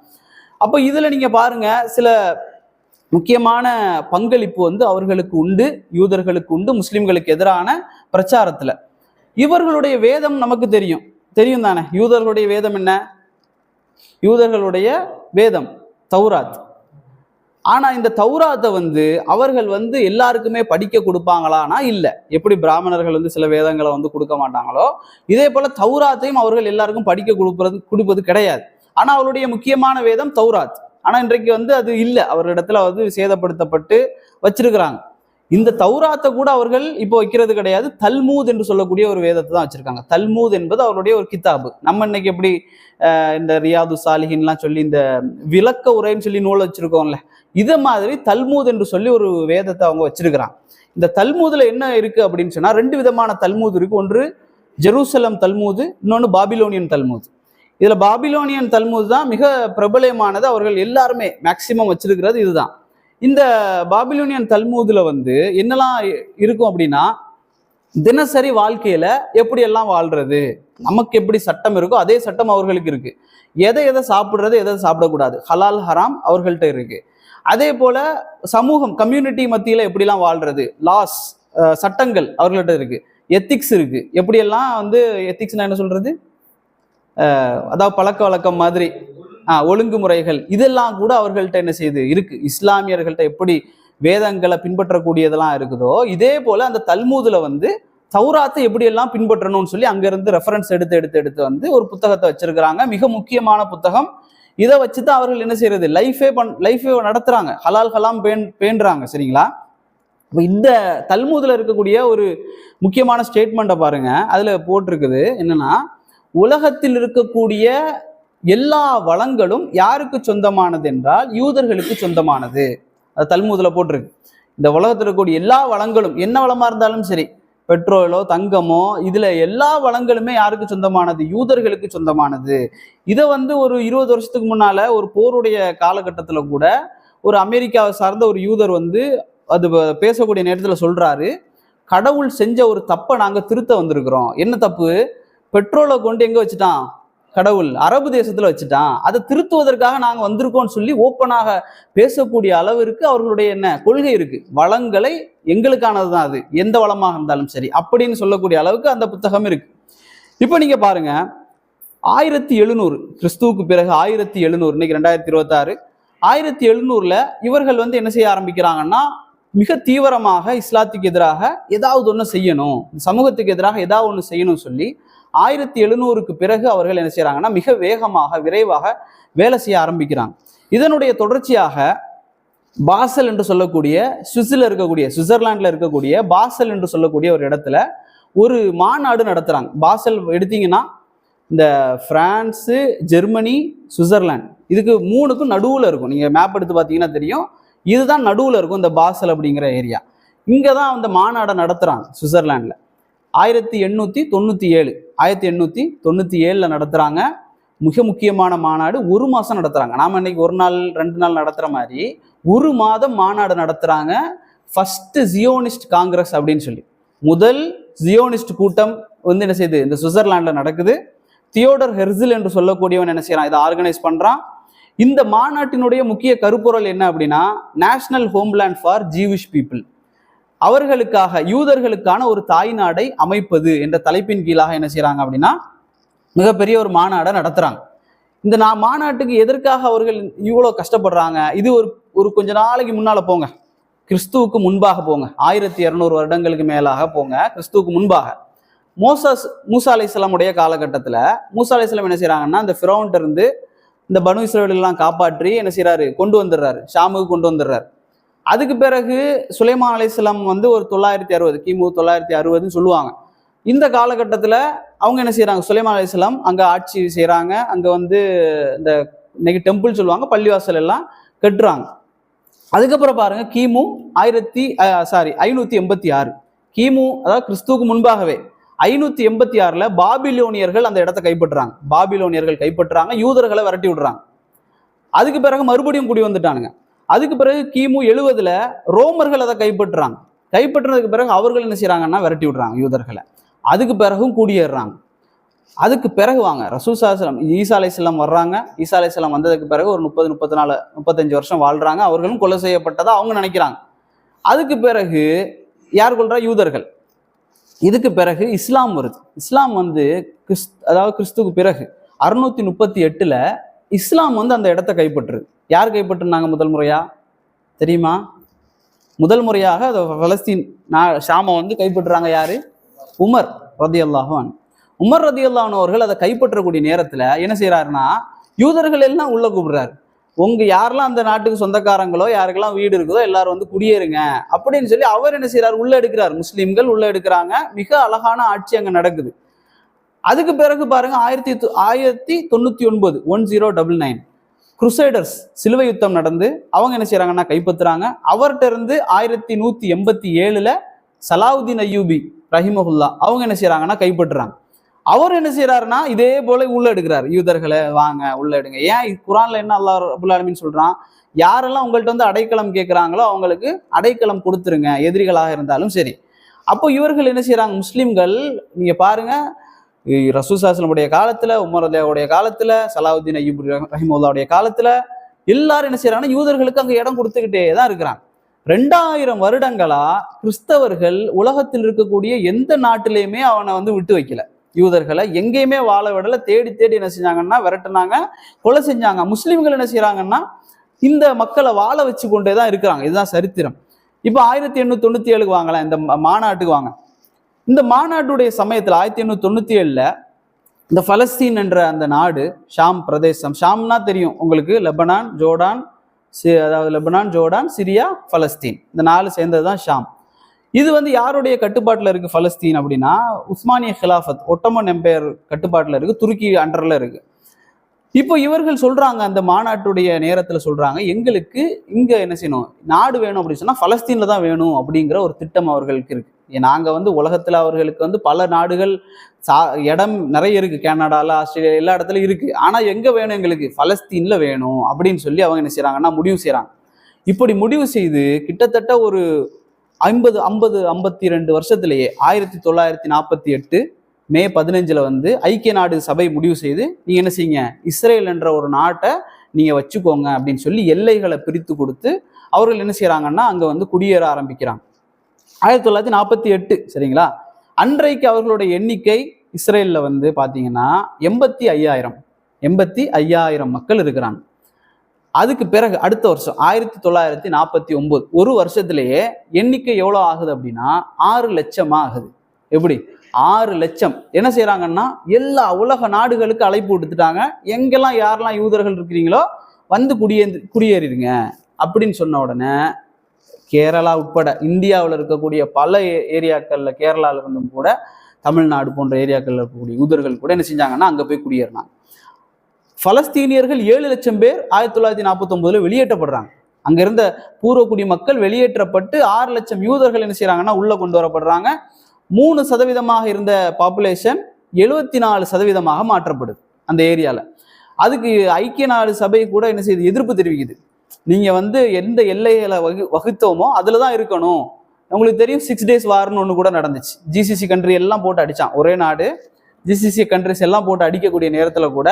அப்ப இதுல நீங்க பாருங்க, சில முக்கியமான பங்களிப்பு வந்து அவர்களுக்கு உண்டு, யூதர்களுக்கு உண்டு, முஸ்லிம்களுக்கு எதிரான பிரச்சாரத்துல. இவர்களுடைய வேதம் நமக்கு தெரியும் தானே. யூதர்களுடைய வேதம் என்ன? யூதர்களுடைய வேதம் தௌராத். ஆனா இந்த தௌராத்தை வந்து அவர்கள் வந்து எல்லாருக்குமே படிக்க கொடுப்பாங்களானா இல்லை. எப்படி பிராமணர்கள் வந்து சில வேதங்களை வந்து கொடுக்க மாட்டாங்களோ, இதே போல தௌராத்தையும் அவர்கள் எல்லாருக்கும் படிக்க கொடுப்பது கிடையாது. ஆனா அவருடைய முக்கியமான வேதம் தௌராத். ஆனா இன்றைக்கு வந்து அது இல்லை, அவரிடத்துல வந்து சேதப்படுத்தப்பட்டு வச்சிருக்கிறாங்க. இந்த தௌராத்தை கூட அவர்கள் இப்போ வைக்கிறது கிடையாது. தல்மூத் என்று சொல்லக்கூடிய ஒரு வேதத்தை தான் வச்சிருக்காங்க. தல்மூத் என்பது அவருடைய ஒரு கித்தாபு. நம்ம இன்னைக்கு எப்படி இந்த ரியாது சாலிஹின்லாம் சொல்லி இந்த விளக்க உரைன்னு சொல்லி நூல் வச்சிருக்கோம்ல, இதை மாதிரி தல்மூத் என்று சொல்லி ஒரு வேதத்தை அவங்க வச்சிருக்கிறாங்க. இந்த தல்மூதுல என்ன இருக்கு அப்படின்னு சொன்னா, 2 விதமான தல்மூது இருக்கு. ஒன்று ஜெருசலம் தல்மூது, இன்னொன்று பாபிலோனியன் தல்மூது. இதுல பாபிலோனியன் தல்மூது தான் மிக பிரபலமானது. அவர்கள் எல்லாருமே மேக்சிமம் வச்சிருக்கிறது இதுதான். இந்த பாபிலோனியன் தல்மூதுல வந்து என்னெல்லாம் இருக்கும் அப்படின்னா, தினசரி வாழ்க்கையில எப்படி எல்லாம் வாழ்றது, நமக்கு எப்படி சட்டம் இருக்கோ அதே சட்டம் அவர்களுக்கு இருக்கு. எதை சாப்பிடுறது, எதை சாப்பிடக்கூடாது, ஹலால் ஹராம் அவர்கள்ட்ட இருக்கு. அதே போல சமூகம், கம்யூனிட்டி மத்தியில எப்படிலாம் வாழ்றது, லாஸ், சட்டங்கள் அவர்கள்ட்ட இருக்கு. எத்திக்ஸ் இருக்கு. எப்படியெல்லாம் வந்து எத்திக்ஸ்னா என்ன சொல்றது, அதாவது பழக்க வழக்கம் மாதிரி ஒழுங்குமுறைகள், இதெல்லாம் கூட அவர்கள்ட்ட என்ன செய்யுது இருக்கு. இஸ்லாமியர்கள்ட்ட எப்படி வேதங்களை பின்பற்றக்கூடியதெல்லாம் இருக்குதோ, இதே போல அந்த தல்மூதுல வந்து தௌராத்தை எப்படியெல்லாம் பின்பற்றணும்னு சொல்லி அங்கிருந்து ரெஃபரன்ஸ் எடுத்து வந்து ஒரு புத்தகத்தை வச்சிருக்கிறாங்க. மிக முக்கியமான புத்தகம். இதை வச்சுதான் அவர்கள் என்ன செய்யறது, லைஃபே நடத்துறாங்க, ஹலால் ஹலாம் பேண்டுறாங்க. சரிங்களா? இந்த தல்மூதுல இருக்கக்கூடிய ஒரு முக்கியமான ஸ்டேட்மெண்ட்டை பாருங்க. அதுல போட்டிருக்குது என்னன்னா, உலகத்தில் இருக்கக்கூடிய எல்லா வளங்களும் யாருக்கு சொந்தமானது என்றால் யூதர்களுக்கு சொந்தமானது. அது தல்மூதுல போட்டிருக்கு. இந்த உலகத்தில் இருக்கக்கூடிய எல்லா வளங்களும், என்ன வளமா இருந்தாலும் சரி, பெட்ரோலோ தங்கமோ, இதுல எல்லா வளங்களுமே யாருக்கு சொந்தமானது, யூதர்களுக்கு சொந்தமானது. இதை வந்து ஒரு 20 வருஷத்துக்கு முன்னால ஒரு போருடைய காலகட்டத்துல கூட ஒரு அமெரிக்காவை சார்ந்த ஒரு யூதர் வந்து அது பேசக்கூடிய நேரத்துல சொல்றாரு, கடவுள் செஞ்ச ஒரு தப்பை நாங்க திருத்த வந்திருக்கிறோம். என்ன தப்பு? பெட்ரோலை கொண்டு எங்க வச்சுட்டான் கடவுள், அரபு தேசத்துல வச்சுட்டான். அதை திருத்துவதற்காக நாங்க வந்திருக்கோம்னு சொல்லி ஓப்பனாக பேசக்கூடிய அளவிற்கு அவர்களுடைய என்ன கொள்கை இருக்கு. வளங்களை எங்களுக்கானதுதான், அது எந்த வளமாக இருந்தாலும் சரி அப்படின்னு சொல்லக்கூடிய அளவுக்கு அந்த புத்தகம் இருக்கு. இப்ப நீங்க பாருங்க, 1700 கிறிஸ்துவுக்கு பிறகு 1700, இன்னைக்கு 2026, 1700ல இவர்கள் வந்து என்ன செய்ய ஆரம்பிக்கிறாங்கன்னா, மிக தீவிரமாக இஸ்லாத்துக்கு எதிராக ஏதாவது ஒன்று செய்யணும், சமூகத்துக்கு எதிராக ஏதாவது ஒன்று செய்யணும் சொல்லி 1700க்கு பிறகு அவர்கள் என்ன செய்யறாங்கன்னா மிக வேகமாக விரைவாக வேலை செய்ய ஆரம்பிக்கிறாங்க. இதனுடைய தொடர்ச்சியாக பாசல் என்று சொல்லக்கூடிய சுவிட்சர்லாந்துல இருக்கக்கூடிய பாசல் என்று சொல்லக்கூடிய ஒரு இடத்துல ஒரு மாநாடு நடத்துறாங்க. பாசல் எடுத்தீங்கன்னா இந்த பிரான்ஸு, ஜெர்மனி, சுவிட்சர்லாந்து, இதுக்கு 3க்கும் நடுவுல இருக்கும். நீங்க மேப் எடுத்து பார்த்தீங்கன்னா தெரியும், இதுதான் நடுவுல இருக்கும் இந்த பாசல் அப்படிங்கிற ஏரியா. இங்கதான் அந்த மாநாடை நடத்துறாங்க சுவிட்சர்லாந்துல. 1897 நடத்துறாங்க. மிக முக்கியமான மாநாடு. 1 மாசம் நடத்துறாங்க. நாம இன்னைக்கு 1 நாள் 2 நாள் நடத்துற மாதிரி 1 மாதம் மாநாடு நடத்துறாங்க. ஃபர்ஸ்ட் ஜியோனிஸ்ட் காங்கிரஸ் அப்படின்னு சொல்லி, முதல் ஜியோனிஸ்ட் கூட்டம் வந்து என்ன செய்யுது, இந்த சுவிட்சர்லாந்துல நடக்குது. தியோடர் ஹெர்சில் என்று சொல்லக்கூடியவன் என்ன செய்யறான், இதை ஆர்கனைஸ் பண்றான். இந்த மாநாட்டினுடைய முக்கிய கருப்பொருள் என்ன அப்படின்னா, நேஷனல் ஹோம்லேண்ட் ஃபார் ஜீவிஷ் பீப்புள், அவர்களுக்காக யூதர்களுக்கான ஒரு தாய் நாடை அமைப்பது என்ற தலைப்பின் கீழாக என்ன செய்யறாங்க அப்படின்னா மிகப்பெரிய ஒரு மாநாடை நடத்துறாங்க. இந்த மாநாட்டுக்கு எதற்காக அவர்கள் இவ்வளவு கஷ்டப்படுறாங்க, இது ஒரு கொஞ்ச நாளைக்கு முன்னால போங்க, கிறிஸ்துவுக்கு முன்பாக போங்க, 1200 வருடங்களுக்கு மேலாக போங்க, கிறிஸ்துவுக்கு முன்பாக மூசா அலைஹிஸ்ஸலாமுடைய காலகட்டத்தில் மூசா அலைஹிஸ்ஸலாம் என்ன செய்யறாங்கன்னா, இந்த ஃபிரௌன்ட்ட இருந்து இந்த பனு இஸ்ரவேலெல்லாம் காப்பாற்றி என்ன செய்யறாரு, கொண்டு வந்துடுறாரு, ஷாமுக்கு கொண்டு வந்துடுறாரு. அதுக்கு பிறகு சுலைமான் அலைஹிஸ்ஸலாம் வந்து ஒரு 960 கிமு 960 சொல்லுவாங்க. இந்த காலகட்டத்தில் அவங்க என்ன செய்யறாங்க, சுலைமான் அலைஹிஸ்ஸலாம் அங்கே ஆட்சி செய்கிறாங்க. அங்கே வந்து இந்த இன்னைக்கு டெம்பிள் சொல்லுவாங்க, பள்ளிவாசல் எல்லாம் கட்டுறாங்க. அதுக்கப்புறம் பாருங்க, கிமு 586 கிமு, அதாவது கிறிஸ்துவுக்கு முன்பாகவே 586 பாபிலோனியர்கள் அந்த இடத்தை கைப்பற்றுறாங்க. பாபிலோனியர்கள் கைப்பற்றுறாங்க, யூதர்களை விரட்டி விடுறாங்க. அதுக்கு பிறகு மறுபடியும் குடி வந்துட்டானுங்க. அதுக்கு பிறகு கிமு 70 ரோமர்கள் அதை கைப்பற்றுறாங்க. கைப்பற்றினதுக்கு பிறகு அவர்கள் என்ன செய்யறாங்கன்னா விரட்டி விடுறாங்க யூதர்களை. அதுக்கு பிறகும் குடியேறாங்க. அதுக்கு பிறகு வாங்க ரசூல் ஸல்லல்லாஹு அலைஹி வஸல்லம் ஈசா அலைஹிஸ்ஸலாம் வர்றாங்க. ஈசா அலைஹிஸ்ஸலாம் வந்ததுக்கு பிறகு ஒரு 30, 34, 35 வருஷம் வாழ்றாங்க. அவர்களும் கொலை செய்யப்பட்டதா அவங்க நினைக்கிறாங்க. அதுக்கு பிறகு யார் கொல்றா, யூதர்கள். இதுக்கு பிறகு இஸ்லாம் வருது. இஸ்லாம் வந்து அதாவது கிறிஸ்துக்கு பிறகு 638 இஸ்லாம் வந்து அந்த இடத்த கைப்பற்றுது. யார் கைப்பற்றினாங்க முதல் முறையா தெரியுமா? முதல் முறையாக பலஸ்தீன் ஷாமை வந்து கைப்பற்றுறாங்க யாரு? உமர் ரதியல்லாஹு அன்ஹு. உமர் ரதியல்லாஹு அன்ஹு அவர்கள் அதை கைப்பற்றக்கூடிய நேரத்துல என்ன செய்யறாருன்னா, யூதர்கள் எல்லாம் உள்ள கூப்பிடுறாரு. உங்க யாரெல்லாம் அந்த நாட்டுக்கு சொந்தக்காரங்களோ, யாருக்கெல்லாம் வீடு இருக்குதோ எல்லாரும் வந்து குடியேறுங்க அப்படின்னு சொல்லி அவர் என்ன செய்யறாரு, உள்ள எடுக்கிறார். முஸ்லிம்கள் உள்ள எடுக்கிறாங்க. மிக அழகான ஆட்சி அங்க நடக்குது. அதுக்கு பிறகு பாருங்க 1099 1099 குருசைடர்ஸ் சிலுவை யுத்தம் நடந்து அவங்க என்ன செய்யறாங்கன்னா கைப்பற்றுறாங்க. அவர்கிட்ட இருந்து 1187 சலாவுதீன் அய்யூபி ரஹிமஹுல்லா அவங்க என்ன செய்யறாங்கன்னா கைப்பற்றுறாங்க. அவர் என்ன செய்யறாருன்னா இதே போல உள்ள எடுக்கிறார், யூதர்களை வாங்க உள்ள எடுங்க. ஏன் குர்ஆன்ல என்ன அல்லாஹ் ரப்பல் ஆலமீன் சொல்றான், யாரெல்லாம் உங்கள்கிட்ட வந்து அடைக்கலம் கேட்கிறாங்களோ அவங்களுக்கு அடைக்கலம் கொடுத்துருங்க, எதிரிகளாக இருந்தாலும் சரி. அப்போ இவர்கள் என்ன செய்யறாங்க, முஸ்லிம்கள் நீங்க பாருங்க, ரசூல் ஸல்லல்லாஹு அலைஹி வஸல்லம் காலத்துல, உமர் ரலியல்லாஹு காலத்துல, சலாவுதீன் அய்யூபி ரஹிமஹுல்லாவுடைய காலத்துல எல்லாரும் என்ன செய்யறாங்கன்னா யூதர்களுக்கு அங்க இடம் கொடுத்துக்கிட்டே தான் இருக்கிறாங்க. 2000 வருடங்களா கிறிஸ்தவர்கள் உலகத்தில் இருக்கக்கூடிய எந்த நாட்டிலையுமே அவனை வந்து விட்டு வைக்கல. யூதர்களை எங்கேயுமே வாழ விடல. தேடி தேடி என்ன செஞ்சாங்கன்னா விரட்டினாங்க, கொலை செஞ்சாங்க. முஸ்லிம்கள் என்ன செய்யறாங்கன்னா இந்த மக்களை வாழ வச்சு கொண்டே தான் இருக்கிறாங்க. இதுதான் சரித்திரம். இப்போ 1897 வாங்கலாம், இந்த மாநாட்டுக்கு வாங்க. இந்த மாநாட்டுடைய சமயத்தில் 1897 இந்த பலஸ்தீன் என்ற அந்த நாடு, ஷாம் பிரதேசம், ஷாம்னா தெரியும் உங்களுக்கு, லெபனான், ஜோர்டான், அதாவது லெபனான், ஜோர்டான், சிரியா, பலஸ்தீன், இந்த 4 சேர்ந்தது தான் ஷாம். இது வந்து யாருடைய கட்டுப்பாட்டில் இருக்கு பலஸ்தீன் அப்படின்னா, உஸ்மானிய ஹிலாஃபத், ஒட்டமன் எம்பையர் கட்டுப்பாட்டில் இருக்கு, துருக்கி அண்டர்ல இருக்கு. இப்போ இவர்கள் சொல்றாங்க, அந்த மாநாட்டுடைய நேரத்தில் சொல்றாங்க, எங்களுக்கு இங்க என்ன செய்யணும், நாடு வேணும் அப்படின்னு சொன்னா பலஸ்தீன்ல தான் வேணும் அப்படிங்கிற ஒரு திட்டம் அவர்களுக்கு இருக்கு. நாங்க வந்து உலகத்துல அவர்களுக்கு வந்து பல நாடுகள் இடம் நிறைய இருக்கு, கனடால, ஆஸ்திரேலியா, எல்லா இடத்துலயும் இருக்கு. ஆனா எங்க வேணும், எங்களுக்கு பலஸ்தீன்ல வேணும் அப்படின்னு சொல்லி அவங்க என்ன செய்யறாங்கன்னா முடிவு செய்யறாங்க. இப்படி முடிவு செய்து கிட்டத்தட்ட ஒரு 52 வருஷத்திலேயே 1948 மே 15 வந்து ஐக்கிய நாடு சபை முடிவு செய்து, நீங்க என்ன செய்யுங்க, இஸ்ரேல் என்ற ஒரு நாட்டை நீங்க வச்சுக்கோங்க அப்படின்னு சொல்லி எல்லைகளை பிரித்து கொடுத்து அவர்கள் என்ன செய்யறாங்கன்னா அங்க வந்து குடியேற ஆரம்பிக்கிறாங்க. 1948 சரிங்களா. அன்றைக்கு அவர்களுடைய எண்ணிக்கை இஸ்ரேல்ல வந்து பாத்தீங்கன்னா 85,000 மக்கள் இருக்கிறாங்க. அதுக்கு பிறகு அடுத்த வருஷம் 1949 ஒரு வருஷத்திலேயே எண்ணிக்கை எவ்வளவு ஆகுது அப்படின்னா 6 லட்சமா ஆகுது. எப்படி 6 லட்சம் என்ன செய்யறாங்கன்னா எல்லா உலக நாடுகளுக்கு அழைப்பு விடுத்துட்டாங்க. எங்கெல்லாம் யாரெல்லாம் யூதர்கள் இருக்கிறீங்களோ வந்து குடியேறிடுங்க அப்படின்னு சொன்ன உடனே கேரளா உட்பட இந்தியாவில் இருக்கக்கூடிய பல ஏரியாக்கள்ல, கேரளால இருந்தும் கூட தமிழ்நாடு போன்ற ஏரியாக்கள்ல இருக்கக்கூடிய யூதர்கள் கூட என்ன செஞ்சாங்கன்னா அங்க போய் குடியேறினாங்க. பலஸ்தீனியர்கள் 7 லட்சம் பேர் 1949 வெளியேற்றப்படுறாங்க. அங்க இருந்த பூர்வக்குடி மக்கள் வெளியேற்றப்பட்டு 6 லட்சம் யூதர்கள் என்ன செய்யறாங்கன்னா உள்ள கொண்டு வரப்படுறாங்க. 3% இருந்த பாப்புலேஷன் 74% மாற்றப்படுது அந்த ஏரியால. அதுக்கு ஐக்கிய நாடு சபை கூட என்ன செய்யுது, எதிர்ப்பு தெரிவிக்குது. நீங்க வந்து எந்த எல்லைகளை வகுத்தோமோ அதுலதான் இருக்கணும், உங்களுக்கு தெரியும் 6 days வார்னு ஒன்று கூட நடந்துச்சு. ஜிசிசி கண்ட்ரி எல்லாம் போட்டு அடிச்சான். ஒரே நாடு ஜிசிசி கண்ட்ரிஸ் எல்லாம் போட்டு அடிக்கக்கூடிய நேரத்தில் கூட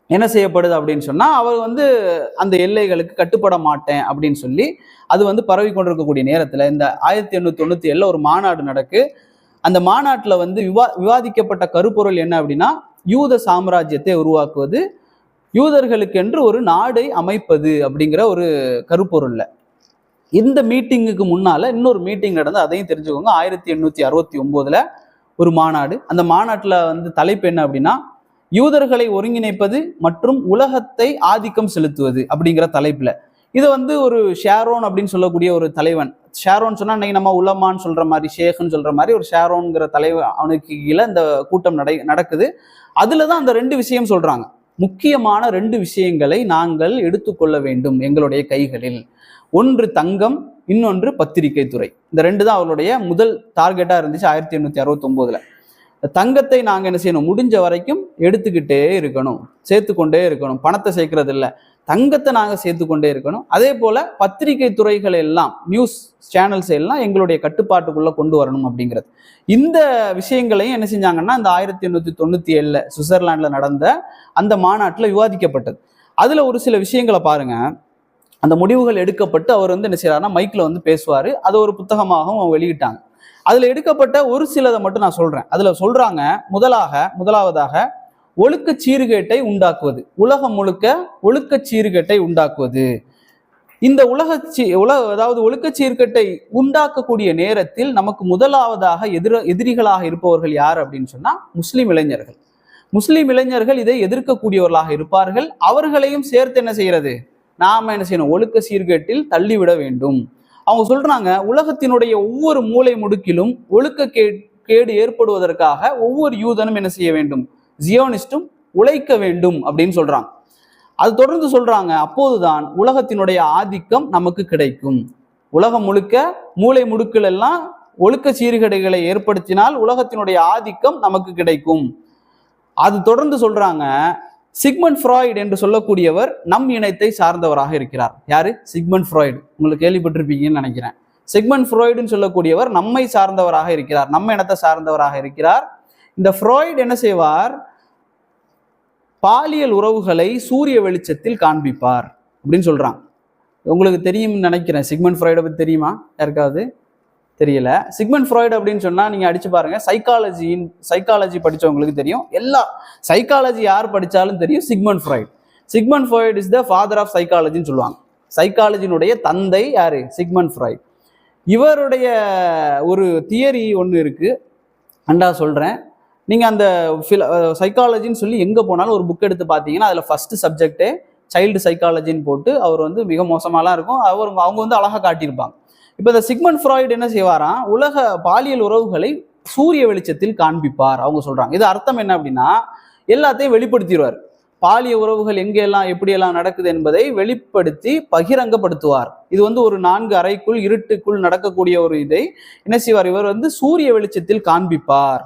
என்ன செய்யப்படுது அப்படின்னு சொன்னா, அவர் வந்து அந்த எல்லைகளுக்கு கட்டுப்பட மாட்டேன் அப்படின்னு சொல்லி அது வந்து பரவி கொண்டிருக்கக்கூடிய நேரத்தில் இந்த 1897 ஒரு மாநாடு நடக்கு. அந்த மாநாட்டில் வந்து விவாதிக்கப்பட்ட கருப்பொருள் என்ன அப்படின்னா, யூத சாம்ராஜ்யத்தை உருவாக்குவது, யூதர்களுக்கு என்று ஒரு நாடை அமைப்பது அப்படிங்கிற ஒரு கருப்பொருள்ல. இந்த மீட்டிங்குக்கு முன்னால இன்னொரு மீட்டிங் நடந்து, அதையும் தெரிஞ்சுக்கோங்க. 1869 ஒரு மாநாடு. அந்த மாநாட்டில் வந்து தலைப்பு என்ன அப்படின்னா, யூதர்களை ஒருங்கிணைப்பது மற்றும் உலகத்தை ஆதிக்கம் செலுத்துவது அப்படிங்கிற தலைப்புல. இது வந்து ஒரு ஷேரோன் அப்படின்னு சொல்லக்கூடிய ஒரு தலைவன். ஷேரோன் சொன்னா இன்னைக்கு நம்ம உலமான்னு சொல்ற மாதிரி, ஷேக்னு சொல்ற மாதிரி ஒரு ஷேரோன்கிற தலைவன், அவனுக்கு கீழே இந்த கூட்டம் நடக்குது. அதுலதான் அந்த 2 விஷயம் சொல்றாங்க. முக்கியமான 2 விஷயங்களை நாங்கள் எடுத்துக்கொள்ள வேண்டும் எங்களுடைய கைகளில். ஒன்று தங்கம், இன்னொன்று பத்திரிகை துறை. இந்த 2 தான் அவருடைய முதல் டார்கெட்டா இருந்துச்சு 1869. தங்கத்தை நாங்கள் என்ன செய்யணும், முடிஞ்ச வரைக்கும் எடுத்துக்கிட்டே இருக்கணும், சேர்த்துக்கொண்டே இருக்கணும். பணத்தை சேர்க்கறது இல்லை, தங்கத்தை நாங்கள் சேர்த்துக்கொண்டே இருக்கணும். அதே போல பத்திரிகை துறைகள் எல்லாம், நியூஸ் சேனல்ஸ் எல்லாம் எங்களுடைய கட்டுப்பாட்டுக்குள்ள கொண்டு வரணும் அப்படிங்கிறது. இந்த விஷயங்களையும் என்ன செஞ்சாங்கன்னா, இந்த 1897 சுவிட்சர்லாண்டில் நடந்த அந்த மாநாட்டில் விவாதிக்கப்பட்டது. அதுல ஒரு சில விஷயங்களை பாருங்க. அந்த முடிவுகள் எடுக்கப்பட்டு அவர் வந்து என்ன செய்யறாருன்னா, மைக்ல வந்து பேசுவாரு. அது ஒரு புத்தகமாகவும் வெளியிட்டாங்க. அதுல எடுக்கப்பட்ட ஒரு சிலதை மட்டும் நான் சொல்றேன். அதுல சொல்றாங்க, முதலாவதாக ஒழுக்க சீர்கேட்டை உண்டாக்குவது, உலகம் முழுக்க ஒழுக்க சீர்கேட்டை உண்டாக்குவது. இந்த அதாவது ஒழுக்க சீர்கேட்டை உண்டாக்கக்கூடிய நேரத்தில் நமக்கு முதலாவதாக எதிரிகளாக இருப்பவர்கள் யார் அப்படின்னு சொன்னா, முஸ்லிம் இளைஞர்கள். முஸ்லிம் இளைஞர்கள் இதை எதிர்க்கக்கூடியவர்களாக இருப்பார்கள். அவர்களையும் சேர்த்து என்ன செய்யறது, நாம என்ன செய்யணும், ஒழுக்க சீர்கேட்டில் தள்ளிவிட வேண்டும். அவங்க சொல்றாங்க, உலகத்தினுடைய ஒவ்வொரு மூலை முடுக்கிலும் ஒழுக்க கேடு ஏற்படுவதற்காக ஒவ்வொரு யூதனும் என்ன செய்ய வேண்டும், ஜியோனிஸ்டும் உழைக்க வேண்டும் அப்படின்னு சொல்றாங்க. அது தொடர்ந்து சொல்றாங்க, அப்போதுதான் உலகத்தினுடைய ஆதிக்கம் நமக்கு கிடைக்கும். உலகம் முழுக்க மூலை முடுக்கில் எல்லாம் ஒழுக்க சீர்கேடுகளை ஏற்படுத்தினால் உலகத்தினுடைய ஆதிக்கம் நமக்கு கிடைக்கும். அது தொடர்ந்து சொல்றாங்க, சிக்மண்ட் ஃப்ராய்டு என்று சொல்லக்கூடியவர் நம் இனத்தை சார்ந்தவராக இருக்கிறார். யாரு? Sigmund Freud. உங்களுக்கு கேள்விப்பட்டிருப்பீங்கன்னு நினைக்கிறேன். சிக்மண்ட் ஃப்ராய்டுன்னு சொல்லக்கூடியவர் நம்மை சார்ந்தவராக இருக்கிறார், நம்ம இனத்தை சார்ந்தவராக இருக்கிறார். இந்த ஃப்ராய்டு என்ன செய்வார், பாலியல் உறவுகளை சூரிய வெளிச்சத்தில் காண்பிப்பார் அப்படின்னு சொல்றாங்க. உங்களுக்கு தெரியும்னு நினைக்கிறேன். சிக்மண்ட் ஃப்ராய்டை பத்தி தெரியுமா யாருக்காவது? தெரியல. சிக்மண்ட் ஃப்ராய்டு அப்படின்னு சொன்னா நீங்க அடிச்சு பாருங்க, சைக்காலஜி படிச்சவங்களுக்கு தெரியும். எல்லா சைக்காலஜி யார் படிச்சாலும் தெரியும் Sigmund Freud. Sigmund Freud is the father of சைக்காலஜின்னு சொல்லுவாங்க. சைக்காலஜினுடைய தந்தை யாரு? Sigmund Freud. இவருடைய ஒரு தியரி ஒன்று இருக்கு, அண்டா சொல்றேன். நீங்க அந்த சைக்காலஜின்னு சொல்லி எங்க போனாலும் ஒரு புக் எடுத்து பார்த்தீங்கன்னா அதுல ஃபர்ஸ்ட் சப்ஜெக்டே சைல்டு சைக்காலஜின்னு போட்டு அவர் வந்து மிக மோசமாலாம் இருக்கும். அவங்க வந்து அழகா காட்டியிருப்பாங்க. இப்போ இந்த சிக்மண்ட் ஃப்ராய்டு என்ன செய்வாராம், உலக பாலியல் உறவுகளை சூரிய வெளிச்சத்தில் காண்பிப்பார் அவங்க சொல்றாங்க. இது அர்த்தம் என்ன அப்படின்னா, எல்லாத்தையும் வெளிப்படுத்திடுவார். பாலியல் உறவுகள் எங்கெல்லாம் எப்படியெல்லாம் நடக்குது என்பதை வெளிப்படுத்தி பகிரங்கப்படுத்துவார். இது வந்து ஒரு 4 அறைக்குள் இருட்டுக்குள் நடக்கக்கூடிய ஒரு இதை என்ன செய்வார், இவர் வந்து சூரிய வெளிச்சத்தில் காண்பிப்பார்.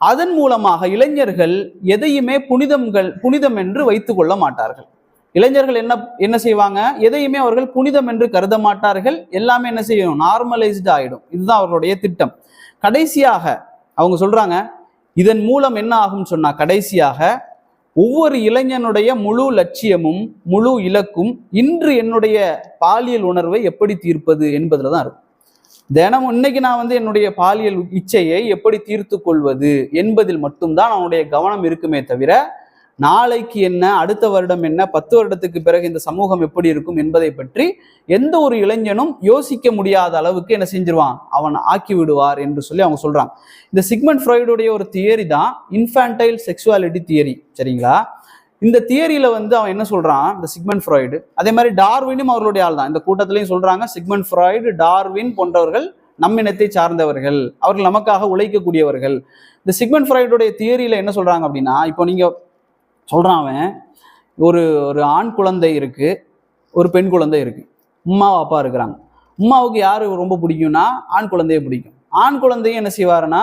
அதன் மூலமாக இளைஞர்கள் எதையுமே புனிதம் என்று வைத்துக் கொள்ள மாட்டார்கள். இளைஞர்கள் என்ன செய்வாங்க, எதையுமே அவர்கள் புனிதம் என்று கருத மாட்டார்கள். எல்லாமே என்ன செய்யணும், நார்மலைஸ்டு ஆயிடும். இதுதான் அவர்களுடைய திட்டம். கடைசியாக அவங்க சொல்றாங்க, இதன் மூலம் என்ன ஆகும் சொன்னா, கடைசியாக ஒவ்வொரு இளைஞனுடைய முழு லட்சியமும் முழு இலக்கும் இன்று என்னுடைய பாலியல் உணர்வை எப்படி தீர்ப்பது என்பதுல தான் இருக்கும். தினமும் இன்னைக்கு நான் வந்து என்னுடைய பாலியல் இச்சையை எப்படி தீர்த்து கொள்வது என்பதில் மட்டும்தான் அவனுடைய கவனம் இருக்குமே தவிர, நாளைக்கு என்ன, அடுத்த வருடம் என்ன, 10 வருடத்துக்கு பிறகு இந்த சமூகம் எப்படி இருக்கும் என்பதை பற்றி எந்த ஒரு இளைஞனும் யோசிக்க முடியாத அளவுக்கு என்ன செஞ்சிருவான், அவன் ஆக்கி விடுவார் என்று சொல்லி அவங்க சொல்றாங்க. இந்த சிக்மண்ட் ஃப்ராய்டுடைய ஒரு தியரி தான் இன்ஃபான்டைல் செக்சுவாலிட்டி தியரி. சரிங்களா? இந்த தியரியில வந்து அவன் என்ன சொல்றான், இந்த சிக்மண்ட் ஃப்ராய்டு, அதே மாதிரி டார்வினும் அவர்களுடைய ஆள் தான். இந்த கூட்டத்திலையும் சொல்றாங்க, சிக்மண்ட் ஃப்ராய்டு, டார்வின் போன்றவர்கள் நம் இனத்தை சார்ந்தவர்கள், அவர்கள் நமக்காக உழைக்கக்கூடியவர்கள். இந்த சிக்மண்ட் ஃப்ராய்டுடைய தியரியில என்ன சொல்றாங்க அப்படின்னா, இப்போ நீங்க சொல்றான், அவன் ஒரு ஆண் குழந்தை இருக்கு, ஒரு பெண் குழந்தை இருக்கு, உம்மா அப்பா இருக்கிறாங்க. உம்மாவுக்கு யாரு ரொம்ப பிடிக்கும்னா ஆண் குழந்தைய பிடிக்கும். ஆண் குழந்தையும் என்ன செய்வாருன்னா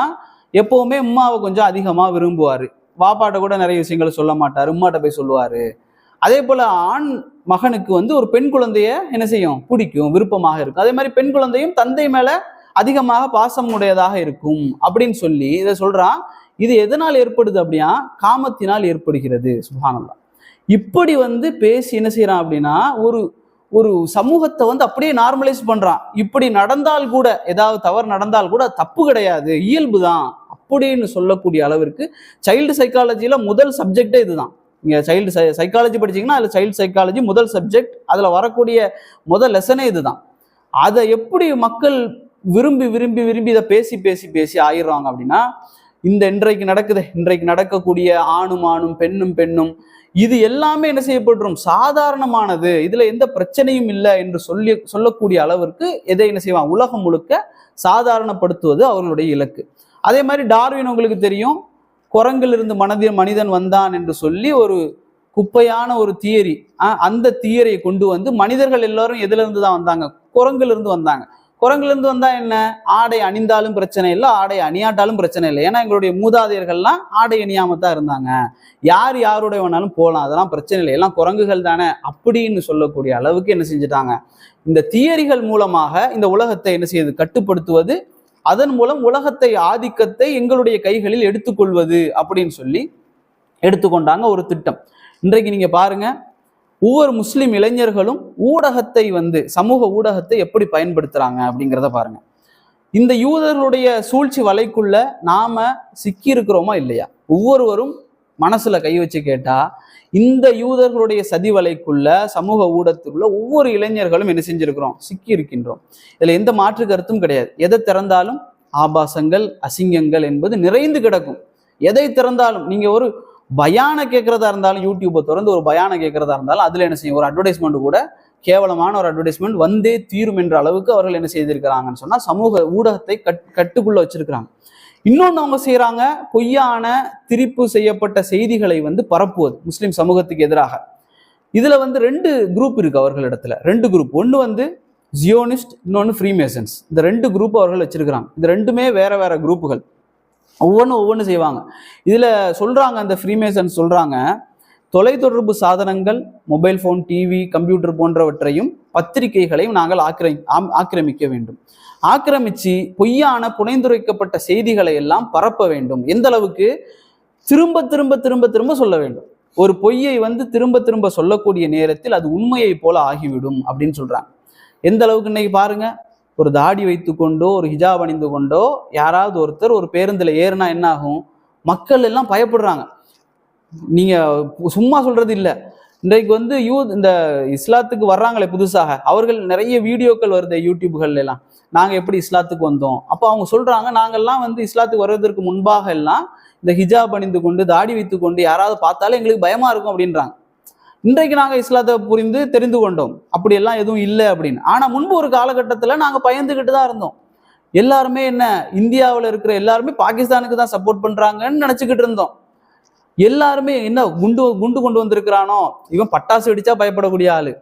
எப்பவுமே உம்மாவை கொஞ்சம் அதிகமா விரும்புவாரு. வாப்பாட்ட கூட நிறைய விஷயங்களை சொல்ல மாட்டாரு, உம்மாட்ட போய் சொல்லுவாரு. அதே போல ஆண் மகனுக்கு வந்து ஒரு பெண் குழந்தைய என்ன செய்யும், பிடிக்கும், விருப்பமாக இருக்கும். அதே மாதிரி பெண் குழந்தையும் தந்தை மேல அதிகமாக பாசம் உடையதாக இருக்கும் அப்படின்னு சொல்லி இதை சொல்றான். இது எதனால் ஏற்படுது அப்படின்னா காமத்தினால் ஏற்படுகிறது. சுப்ஹானல்லாஹ். இப்படி வந்து பேசி என்ன செய்யறான் அப்படின்னா ஒரு ஒரு சமூகத்தை வந்து அப்படியே நார்மலைஸ் பண்றான். இப்படி நடந்தால் கூட, ஏதாவது தவறு நடந்தால் கூட தப்பு கிடையாது, இயல்பு தான் அப்படின்னு சொல்லக்கூடிய அளவிற்கு சைல்டு சைக்காலஜியில முதல் சப்ஜெக்டே இதுதான். நீங்க சைல்டு சைக்காலஜி படிச்சீங்கன்னா அதுல சைல்டு சைக்காலஜி முதல் சப்ஜெக்ட், அதுல வரக்கூடிய முதல் லெசனே இதுதான். அதை எப்படி மக்கள் விரும்பி விரும்பி விரும்பி இதை பேசி பேசி பேசி ஆயிடுறாங்க அப்படின்னா, இன்றைக்கு நடக்கக்கூடிய ஆணும் ஆணும் பெண்ணும் பெண்ணும் இது எல்லாமே என்ன செய்யப்பட்டுரும், சாதாரணமானது, இதுல எந்த பிரச்சனையும் இல்லை என்று சொல்லக்கூடிய அளவிற்கு எதை என்ன செய்வான், உலகம் முழுக்க சாதாரணப்படுத்துவது அவர்களுடைய இலக்கு. அதே மாதிரி டார்வின் உங்களுக்கு தெரியும், குரங்கிலிருந்து மனிதன் வந்தான் என்று சொல்லி ஒரு குப்பையான ஒரு தியரி, அந்த தியரியை கொண்டு வந்து மனிதர்கள் எல்லாரும் எதுல இருந்து தான் வந்தாங்க, குரங்கிலிருந்து வந்தாங்க. குரங்கிலிருந்து வந்தா என்ன, ஆடை அணிந்தாலும் பிரச்சனை இல்லை, ஆடை அணியாட்டாலும் பிரச்சனை இல்லை. ஏன்னா எங்களுடைய மூதாதையர்கள்லாம் ஆடை அணியாமத்தான் இருந்தாங்க, யார் யாருடைய வேணாலும் போகலாம், அதெல்லாம் பிரச்சனை இல்லை, எல்லாம் குரங்குகள் தானே அப்படின்னு சொல்லக்கூடிய அளவுக்கு என்ன செஞ்சுட்டாங்க. இந்த தியரிகள் மூலமாக இந்த உலகத்தை என்ன செய்யுது, கட்டுப்படுத்துவது, அதன் மூலம் உலகத்தை ஆதிக்கத்தை எங்களுடைய கைகளில் எடுத்துக்கொள்வது அப்படின்னு சொல்லி எடுத்துக்கொண்டாங்க ஒரு திட்டம். இன்றைக்கு நீங்க பாருங்க, ஒவ்வொரு முஸ்லிம் இளைஞர்களும் ஊடகத்தை வந்து சமூக ஊடகத்தை எப்படி பயன்படுத்துறாங்க அப்படிங்கிறத பாருங்க. இந்த யூதர்களுடைய சூழ்ச்சி வலைக்குள்ள நாம சிக்கி இருக்கிறோமா இல்லையா? ஒவ்வொருவரும் மனசுல கை வச்சு கேட்டா, இந்த யூதர்களுடைய சதி வலைக்குள்ள சமூக ஊடகத்துக்குள்ள ஒவ்வொரு இளைஞர்களும் என்ன செஞ்சிருக்கிறோம், சிக்கி இருக்கின்றோம். இதுல எந்த மாற்று கருத்தும் கிடையாது. எதை திறந்தாலும் ஆபாசங்கள், அசிங்கங்கள் என்பது நிறைந்து கிடக்கும். எதை திறந்தாலும் நீங்க ஒரு பயான கேட்கறதா இருந்தாலும், யூடியூப்பை திறந்து ஒரு பயான கேட்கறதா இருந்தாலும் அதுல என்ன செய்யும், ஒரு அட்வர்டைஸ்மெண்ட் கூட கேவலமான ஒரு அட்வர்டைஸ்மெண்ட் வந்தே தீரும் என்ற அளவுக்கு அவர்கள் என்ன செய்திருக்கிறாங்கன்னு சொன்னா சமூக ஊடகத்தை கட்டுக்குள்ள வச்சிருக்கிறாங்க. இன்னொன்னு அவங்க செய்யறாங்க, பொய்யான திரிப்பு செய்யப்பட்ட செய்திகளை வந்து பரப்புவது முஸ்லிம் சமூகத்துக்கு எதிராக. இதுல வந்து 2 குரூப் இருக்கு அவர்களிடத்துல, 2 குரூப். ஒன்று வந்து ஜியோனிஸ்ட், இன்னொன்று ஃப்ரீமேசன்ஸ். இந்த 2 குரூப் அவர்கள் வச்சிருக்கிறாங்க. இந்த ரெண்டுமே வேற வேற குரூப்புகள், ஒவ்வொன்று செய்வாங்க. இதுல சொல்றாங்க, அந்த ஃப்ரீமேசன்ஸ் சொல்றாங்க, தொலைத்தொடர்பு சாதனங்கள், மொபைல் போன், டிவி, கம்ப்யூட்டர் போன்றவற்றையும் பத்திரிகைகளையும் நாங்கள் ஆக்கிரமிக்க வேண்டும். ஆக்கிரமிச்சு பொய்யான புனைந்துரைக்கப்பட்ட செய்திகளை எல்லாம் பரப்ப வேண்டும். எந்த அளவுக்கு, திரும்ப திரும்ப திரும்ப திரும்ப சொல்ல வேண்டும். ஒரு பொய்யை வந்து திரும்ப திரும்ப சொல்லக்கூடிய நேரத்தில் அது உண்மையை போல ஆகிவிடும் அப்படின்னு சொல்றாங்க. எந்த அளவுக்கு இன்னைக்கு பாருங்க, ஒரு தாடி வைத்து கொண்டோ ஒரு ஹிஜாப் அணிந்து கொண்டோ யாராவது ஒருத்தர் ஒரு பேருந்துல ஏறினா என்ன ஆகும், மக்கள் எல்லாம் பயப்படுறாங்க. நீங்க சும்மா சொல்றது இல்லை, இன்றைக்கு வந்து இந்த இஸ்லாத்துக்கு வர்றாங்களே புதுசாக, அவர்கள் நிறைய வீடியோக்கள் வருது யூடியூப்கள் எல்லாம், நாங்க எப்படி இஸ்லாத்துக்கு வந்தோம். அப்போ அவங்க சொல்றாங்க, நாங்கெல்லாம் வந்து இஸ்லாத்துக்கு வர்றதற்கு முன்பாக எல்லாம் இந்த ஹிஜாப் அணிந்து கொண்டு தாடி வைத்து கொண்டு யாராவது பார்த்தாலே எங்களுக்கு பயமா இருக்கும் அப்படின்றாங்க. இன்றைக்கு நாங்க இஸ்லாத்தை புரிந்து தெரிந்து கொண்டோம் அப்படி எல்லாம் எதுவும் இல்லை அப்படின்னு. ஆனா முன்பு ஒரு காலகட்டத்துல நாங்க பயந்துகிட்டு தான் இருந்தோம். எல்லாருமே என்ன, இந்தியாவில் இருக்கிற எல்லாருமே பாகிஸ்தானுக்கு தான் சப்போர்ட் பண்றாங்கன்னு நினைச்சுக்கிட்டு இருந்தோம். எல்லாருமே என்ன குண்டு கொண்டு வந்திருக்கிறானோ, இவன் பட்டாசு வெடிச்சா பயப்படக்கூடிய ஆளு,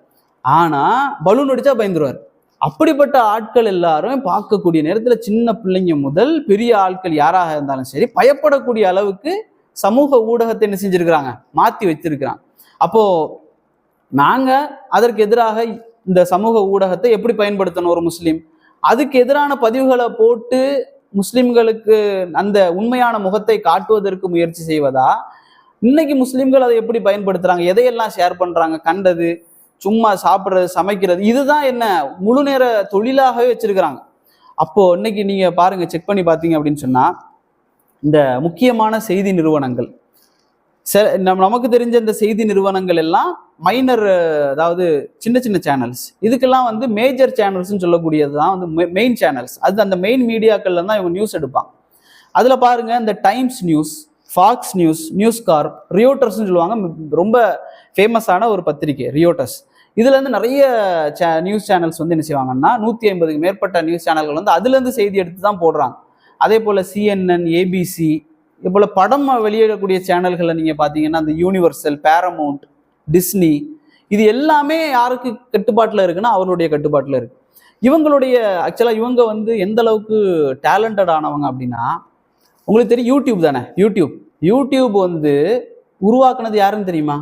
ஆனா பலூன் வெடிச்சா பயந்துருவார். அப்படிப்பட்ட ஆட்கள் எல்லாரும் பார்க்கக்கூடிய நேரத்துல சின்ன பிள்ளைங்க முதல் பெரிய ஆட்கள் யாராக இருந்தாலும் சரி பயப்படக்கூடிய அளவுக்கு சமூக ஊடகத்தை என்ன செஞ்சிருக்கிறாங்க, மாத்தி வச்சிருக்கிறாங்க. அப்போ நாங்க அதற்கு எதிராக இந்த சமூக ஊடகத்தை எப்படி பயன்படுத்தணும், ஒரு முஸ்லீம் அதுக்கு எதிரான பதிவுகளை போட்டு முஸ்லிம்களுக்கு அந்த உண்மையான முகத்தை காட்டுவதற்கு முயற்சி செய்வதா, இன்னைக்கு முஸ்லிம்கள் அதை எப்படி பயன்படுத்துறாங்க, எதையெல்லாம் ஷேர் பண்றாங்க, கண்டது, சும்மா சாப்பிட்றது, சமைக்கிறது, இதுதான் என்ன முழு நேர தொழிலாகவே வச்சிருக்கிறாங்க. அப்போ இன்னைக்கு நீங்க பாருங்க, செக் பண்ணி பார்த்தீங்க அப்படின்னு சொன்னா, இந்த முக்கியமான செய்தி நிறுவனங்கள், நமக்கு தெரிஞ்ச இந்த செய்தி நிறுவனங்கள் எல்லாம் மைனர், அதாவது சின்ன சின்ன சேனல்ஸ், இதுக்கெல்லாம் வந்து மேஜர் சேனல்ஸ்ன்னு சொல்லக்கூடியது தான் வந்து மெயின் சேனல்ஸ். அது அந்த மெயின் மீடியாக்கள்ல தான் இவங்க நியூஸ் எடுப்பாங்க. அதுல பாருங்க, இந்த Times News, Fox News, News Corp, ரியோட்டர்ஸ்ன்னு சொல்லுவாங்க, ரொம்ப ஃபேமஸான ஒரு பத்திரிகை ரியோட்டர்ஸ். இதுல இருந்து நிறைய நியூஸ் சேனல்ஸ் வந்து என்ன செய்வாங்கன்னா, 150க்கு மேற்பட்ட நியூஸ் சேனல்கள் வந்து அதுல இருந்து செய்தி எடுத்து தான் போடுறாங்க. அதே போல CNN, ABC, இது போல படம் வெளியிடக்கூடிய சேனல்களை நீங்க பாத்தீங்கன்னா, அந்த யூனிவர்சல், பேரமவுண்ட், டிஸ்னி, இது எல்லாமே யாருக்கு கட்டுப்பாட்டுல இருக்குன்னா அவருடைய கட்டுப்பாட்டுல இருக்கு. இவங்களுடைய ஆக்சுவலா இவங்க வந்து எந்த அளவுக்கு டேலண்டட் ஆனவங்க அப்படின்னா, உங்களுக்கு தெரியும் யூடியூப் தானே, யூடியூப் வந்து உருவாக்குனது யாருன்னு தெரியுமா?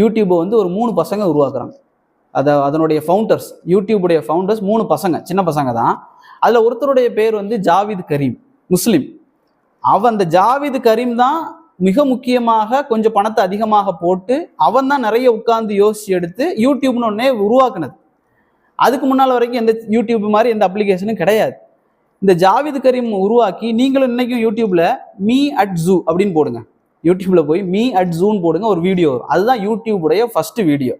யூடியூப்பை வந்து ஒரு 3 பசங்க உருவாக்குறாங்க. அதனுடைய ஃபவுண்டர்ஸ், யூடியூபுடைய ஃபவுண்டர்ஸ் 3 பசங்க, சின்ன பசங்க தான். அதில் ஒருத்தருடைய பேர் வந்து ஜாவித் கரீம், முஸ்லீம். அந்த ஜாவித் கரீம் தான் மிக முக்கியமாக கொஞ்சம் பணத்தை அதிகமாக போட்டு அவன் தான் நிறைய உட்கார்ந்து யோசிச்சு எடுத்து யூடியூப்னு ஒன்னே உருவாக்குனது. அதுக்கு முன்னால் வரைக்கும் எந்த யூடியூப் மாதிரி எந்த அப்ளிகேஷனும் கிடையாது. இந்த ஜாவித் கரீம் உருவாக்கி, நீங்களும் இன்னைக்கும் யூடியூப்ல மீ அட் ஜூ அப்படின்னு போடுங்க. யூடியூப்ல போய் மீ அட் ஜூன்னு போடுங்க, ஒரு வீடியோ வரும். அதுதான் யூடியூபுடைய ஃபர்ஸ்ட் வீடியோ.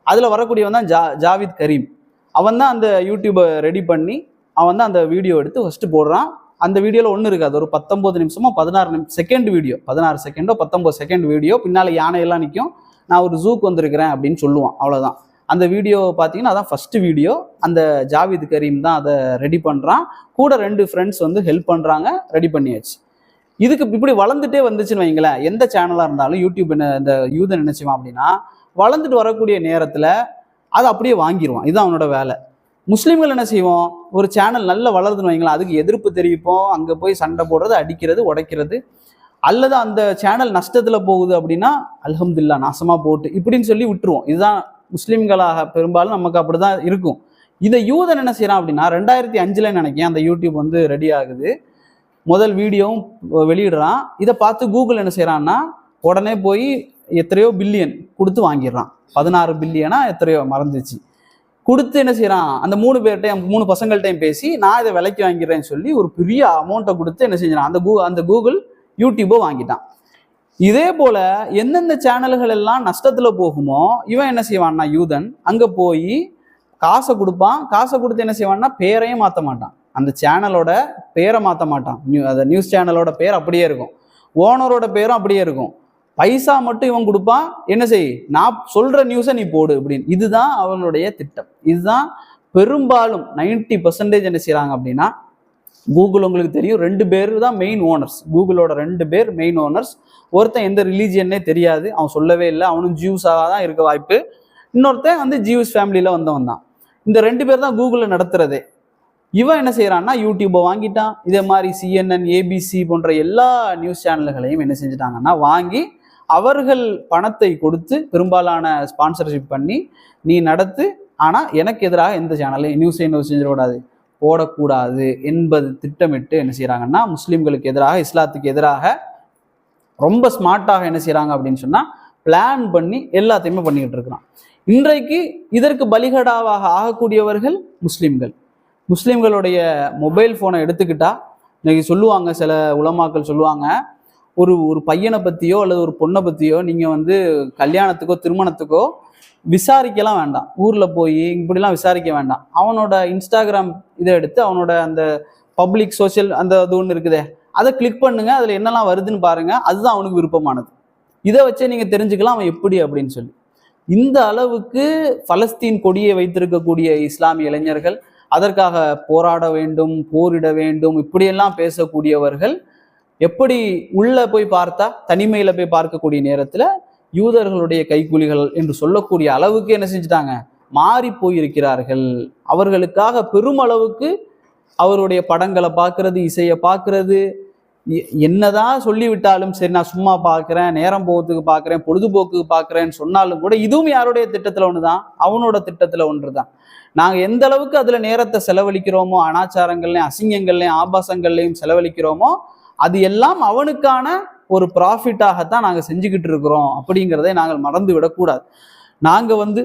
அதில் வரக்கூடியவன் தான் ஜாவித் கரீம். அவன் தான் அந்த யூடியூபை ரெடி பண்ணி அவன் தான் அந்த வீடியோ எடுத்து ஃபர்ஸ்ட் போடுறான். அந்த வீடியோவில் ஒன்றும் இருக்காது, ஒரு 19 நிமிஷமோ 16 செகண்ட் வீடியோ, 16 செகண்டோ 19 செகண்ட் வீடியோ. பின்னால் யானையெல்லாம் நிற்கும், நான் ஒரு ஜூக்கு வந்திருக்கிறேன் அப்படின்னு சொல்லுவான், அவ்வளோதான். அந்த வீடியோ பார்த்தீங்கன்னா அதான் ஃபர்ஸ்ட் வீடியோ. அந்த ஜாவித் கரீம் தான் அதை ரெடி பண்ணுறான். கூட 2 ஃப்ரெண்ட்ஸ் வந்து ஹெல்ப் பண்ணுறாங்க, ரெடி பண்ணியாச்சு. இதுக்கு இப்படி வளர்ந்துட்டே வந்துச்சுன்னு வைங்களேன், எந்த சேனலாக இருந்தாலும் யூடியூப் இந்த யூதன் என்ன செய்வான் அப்படின்னா, வளர்ந்துட்டு வரக்கூடிய நேரத்தில் அதை அப்படியே வாங்கிடுவான். இதுதான் அவனோட வேலை. முஸ்லீம்கள் என்ன செய்வோம், ஒரு சேனல் நல்லா வளருதுன்னு வைங்களேன், அதுக்கு எதிர்ப்பு தெரிவிப்போம், அங்கே போய் சண்டை போடுறது, அடிக்கிறது, உடைக்கிறது. அல்லது அந்த சேனல் நஷ்டத்தில் போகுது அப்படின்னா அல்ஹம்துலில்லாஹ் நாசமாக போட்டு இப்படின்னு சொல்லி விட்டுருவோம். இதுதான் முஸ்லீம்களாக பெரும்பாலும் நமக்கு அப்படிதான் இருக்கும். இதை யூதன் என்ன செய்யறான் அப்படின்னா, 2005 நினைக்கிறேன் அந்த யூடியூப் வந்து ரெடி ஆகுது, முதல் வீடியோவும் வெளியிடுறான். இதை பார்த்து கூகுள் என்ன செய்யறான்னா, உடனே போய் எத்தனையோ பில்லியன் கொடுத்து வாங்கிடுறான். 16 பில்லியனா எத்தனையோ மறந்துச்சு, கொடுத்து என்ன செய்யறான், அந்த 3 பேர்கிட்டையும் 3 பசங்கள்கிட்டையும் பேசி நான் இதை விலைக்கு வாங்கிடுறேன்னு சொல்லி ஒரு பெரிய அமௌண்ட்டை கொடுத்து என்ன செஞ்சான், அந்த கூகுள் யூடியூபை வாங்கிட்டான். இதே போல எந்தெந்த சேனல்கள் எல்லாம் நஷ்டத்துல போகுமோ இவன் என்ன செய்வான்னா, யூதன் அங்க போய் காசை கொடுப்பான். காசை கொடுத்து என்ன செய்வான்னா, பேரையும் மாற்ற மாட்டான், அந்த சேனலோட பேரை மாற்ற மாட்டான். அந்த நியூஸ் சேனலோட பேர் அப்படியே இருக்கும், ஓனரோட பேரும் அப்படியே இருக்கும். பைசா மட்டும் இவன் கொடுப்பான். என்ன செய், நான் சொல்ற நியூஸை நீ போடு அப்படின்னு. இதுதான் அவனுடைய திட்டம். இதுதான் பெரும்பாலும் 90% என்ன செய்யறாங்க அப்படின்னா, கூகுள் உங்களுக்கு தெரியும் 2 பேர் தான் மெயின் ஓனர்ஸ். கூகுளோட 2 பேர் மெயின் ஓனர்ஸ். ஒருத்தன் எந்த ரிலீஜியன்னே தெரியாது, அவன் சொல்லவே இல்லை, அவனும் ஜியூஸாக தான் இருக்க வாய்ப்பு. இன்னொருத்தன் வந்து ஜியூஸ் ஃபேமிலியில வந்தவன் தான். இந்த 2 பேர் தான் கூகுளில் நடத்துறதே. இவன் என்ன செய்யறான்னா, யூடியூப்பை வாங்கிட்டான். இதே மாதிரி CNN, ABC போன்ற எல்லா நியூஸ் சேனல்களையும் என்ன செஞ்சுட்டாங்கன்னா வாங்கி அவர்கள் பணத்தை கொடுத்து பெரும்பாலான ஸ்பான்சர்ஷிப் பண்ணி, நீ நடத்து, ஆனால் எனக்கு எதிராக எந்த சேனலையும் நியூஸை என்ன செஞ்சிடக்கூடாது, போடக்கூடாது என்பது திட்டமிட்டு என்ன செய்யறாங்கன்னா, முஸ்லீம்களுக்கு எதிராக, இஸ்லாத்துக்கு எதிராக ரொம்ப ஸ்மார்ட்டாக என்ன செய்யறாங்க அப்படின்னு சொன்னா, பிளான் பண்ணி எல்லாத்தையுமே பண்ணிக்கிட்டு இருக்கிறான். இன்றைக்கு இதற்கு பலிகடாவாக ஆகக்கூடியவர்கள் முஸ்லீம்கள். முஸ்லீம்களுடைய மொபைல் ஃபோனை எடுத்துக்கிட்டா இன்னைக்கு சொல்லுவாங்க, சில உலமாக்கள் சொல்லுவாங்க, ஒரு பையனை பற்றியோ அல்லது ஒரு பொண்ணை பற்றியோ நீங்கள் வந்து கல்யாணத்துக்கோ திருமணத்துக்கோ விசாரிக்கலாம் வேண்டாம், ஊரில் போய் இப்படிலாம் விசாரிக்க வேண்டாம். அவனோட இன்ஸ்டாகிராம் இதை எடுத்து அவனோட அந்த பப்ளிக் சோஷியல் அந்த இது ஒன்று இருக்குதே, அதை கிளிக் பண்ணுங்க, அதில் என்னெல்லாம் வருதுன்னு பாருங்க, அதுதான் அவனுக்கு விருப்பமானது. இதை வச்சே நீங்கள் தெரிஞ்சுக்கலாம் அவன் எப்படி அப்படின்னு சொல்லி. இந்த அளவுக்கு பலஸ்தீன் கொடியை வைத்திருக்கக்கூடிய இஸ்லாமிய இளைஞர்கள், அதற்காக போராட வேண்டும், போரிட வேண்டும், இப்படியெல்லாம் பேசக்கூடியவர்கள் எப்படி உள்ள போய் பார்த்தா, தனிமையில போய் பார்க்கக்கூடிய நேரத்துல யூதர்களுடைய கைக்கூலிகள் என்று சொல்லக்கூடிய அளவுக்கு என்ன செஞ்சுட்டாங்க, மாறி போயிருக்கிறார்கள். அவர்களுக்காக பெருமளவுக்கு அவருடைய படங்களை பார்க்கறது, இசையை பார்க்கறது, என்னதான் சொல்லிவிட்டாலும் சரி, நான் சும்மா பார்க்குறேன், நேரம் போகிறதுக்கு பார்க்குறேன், பொழுதுபோக்குக்கு பார்க்குறேன்னு சொன்னாலும் கூட இதுவும் யாருடைய திட்டத்தில் ஒன்று தான், அவனோட திட்டத்தில் ஒன்று தான். நாங்கள் எந்த அளவுக்கு அதில் நேரத்தை செலவழிக்கிறோமோ, அனாச்சாரங்கள்லையும் அசிங்கங்கள்லையும் ஆபாசங்கள்லையும் செலவழிக்கிறோமோ, அது எல்லாம் அவனுக்கான ஒரு ப்ராஃபிட்டாகத்தான் நாங்கள் செஞ்சுக்கிட்டு இருக்கிறோம் அப்படிங்கிறதை நாங்கள் மறந்து விடக்கூடாது. நாங்கள் வந்து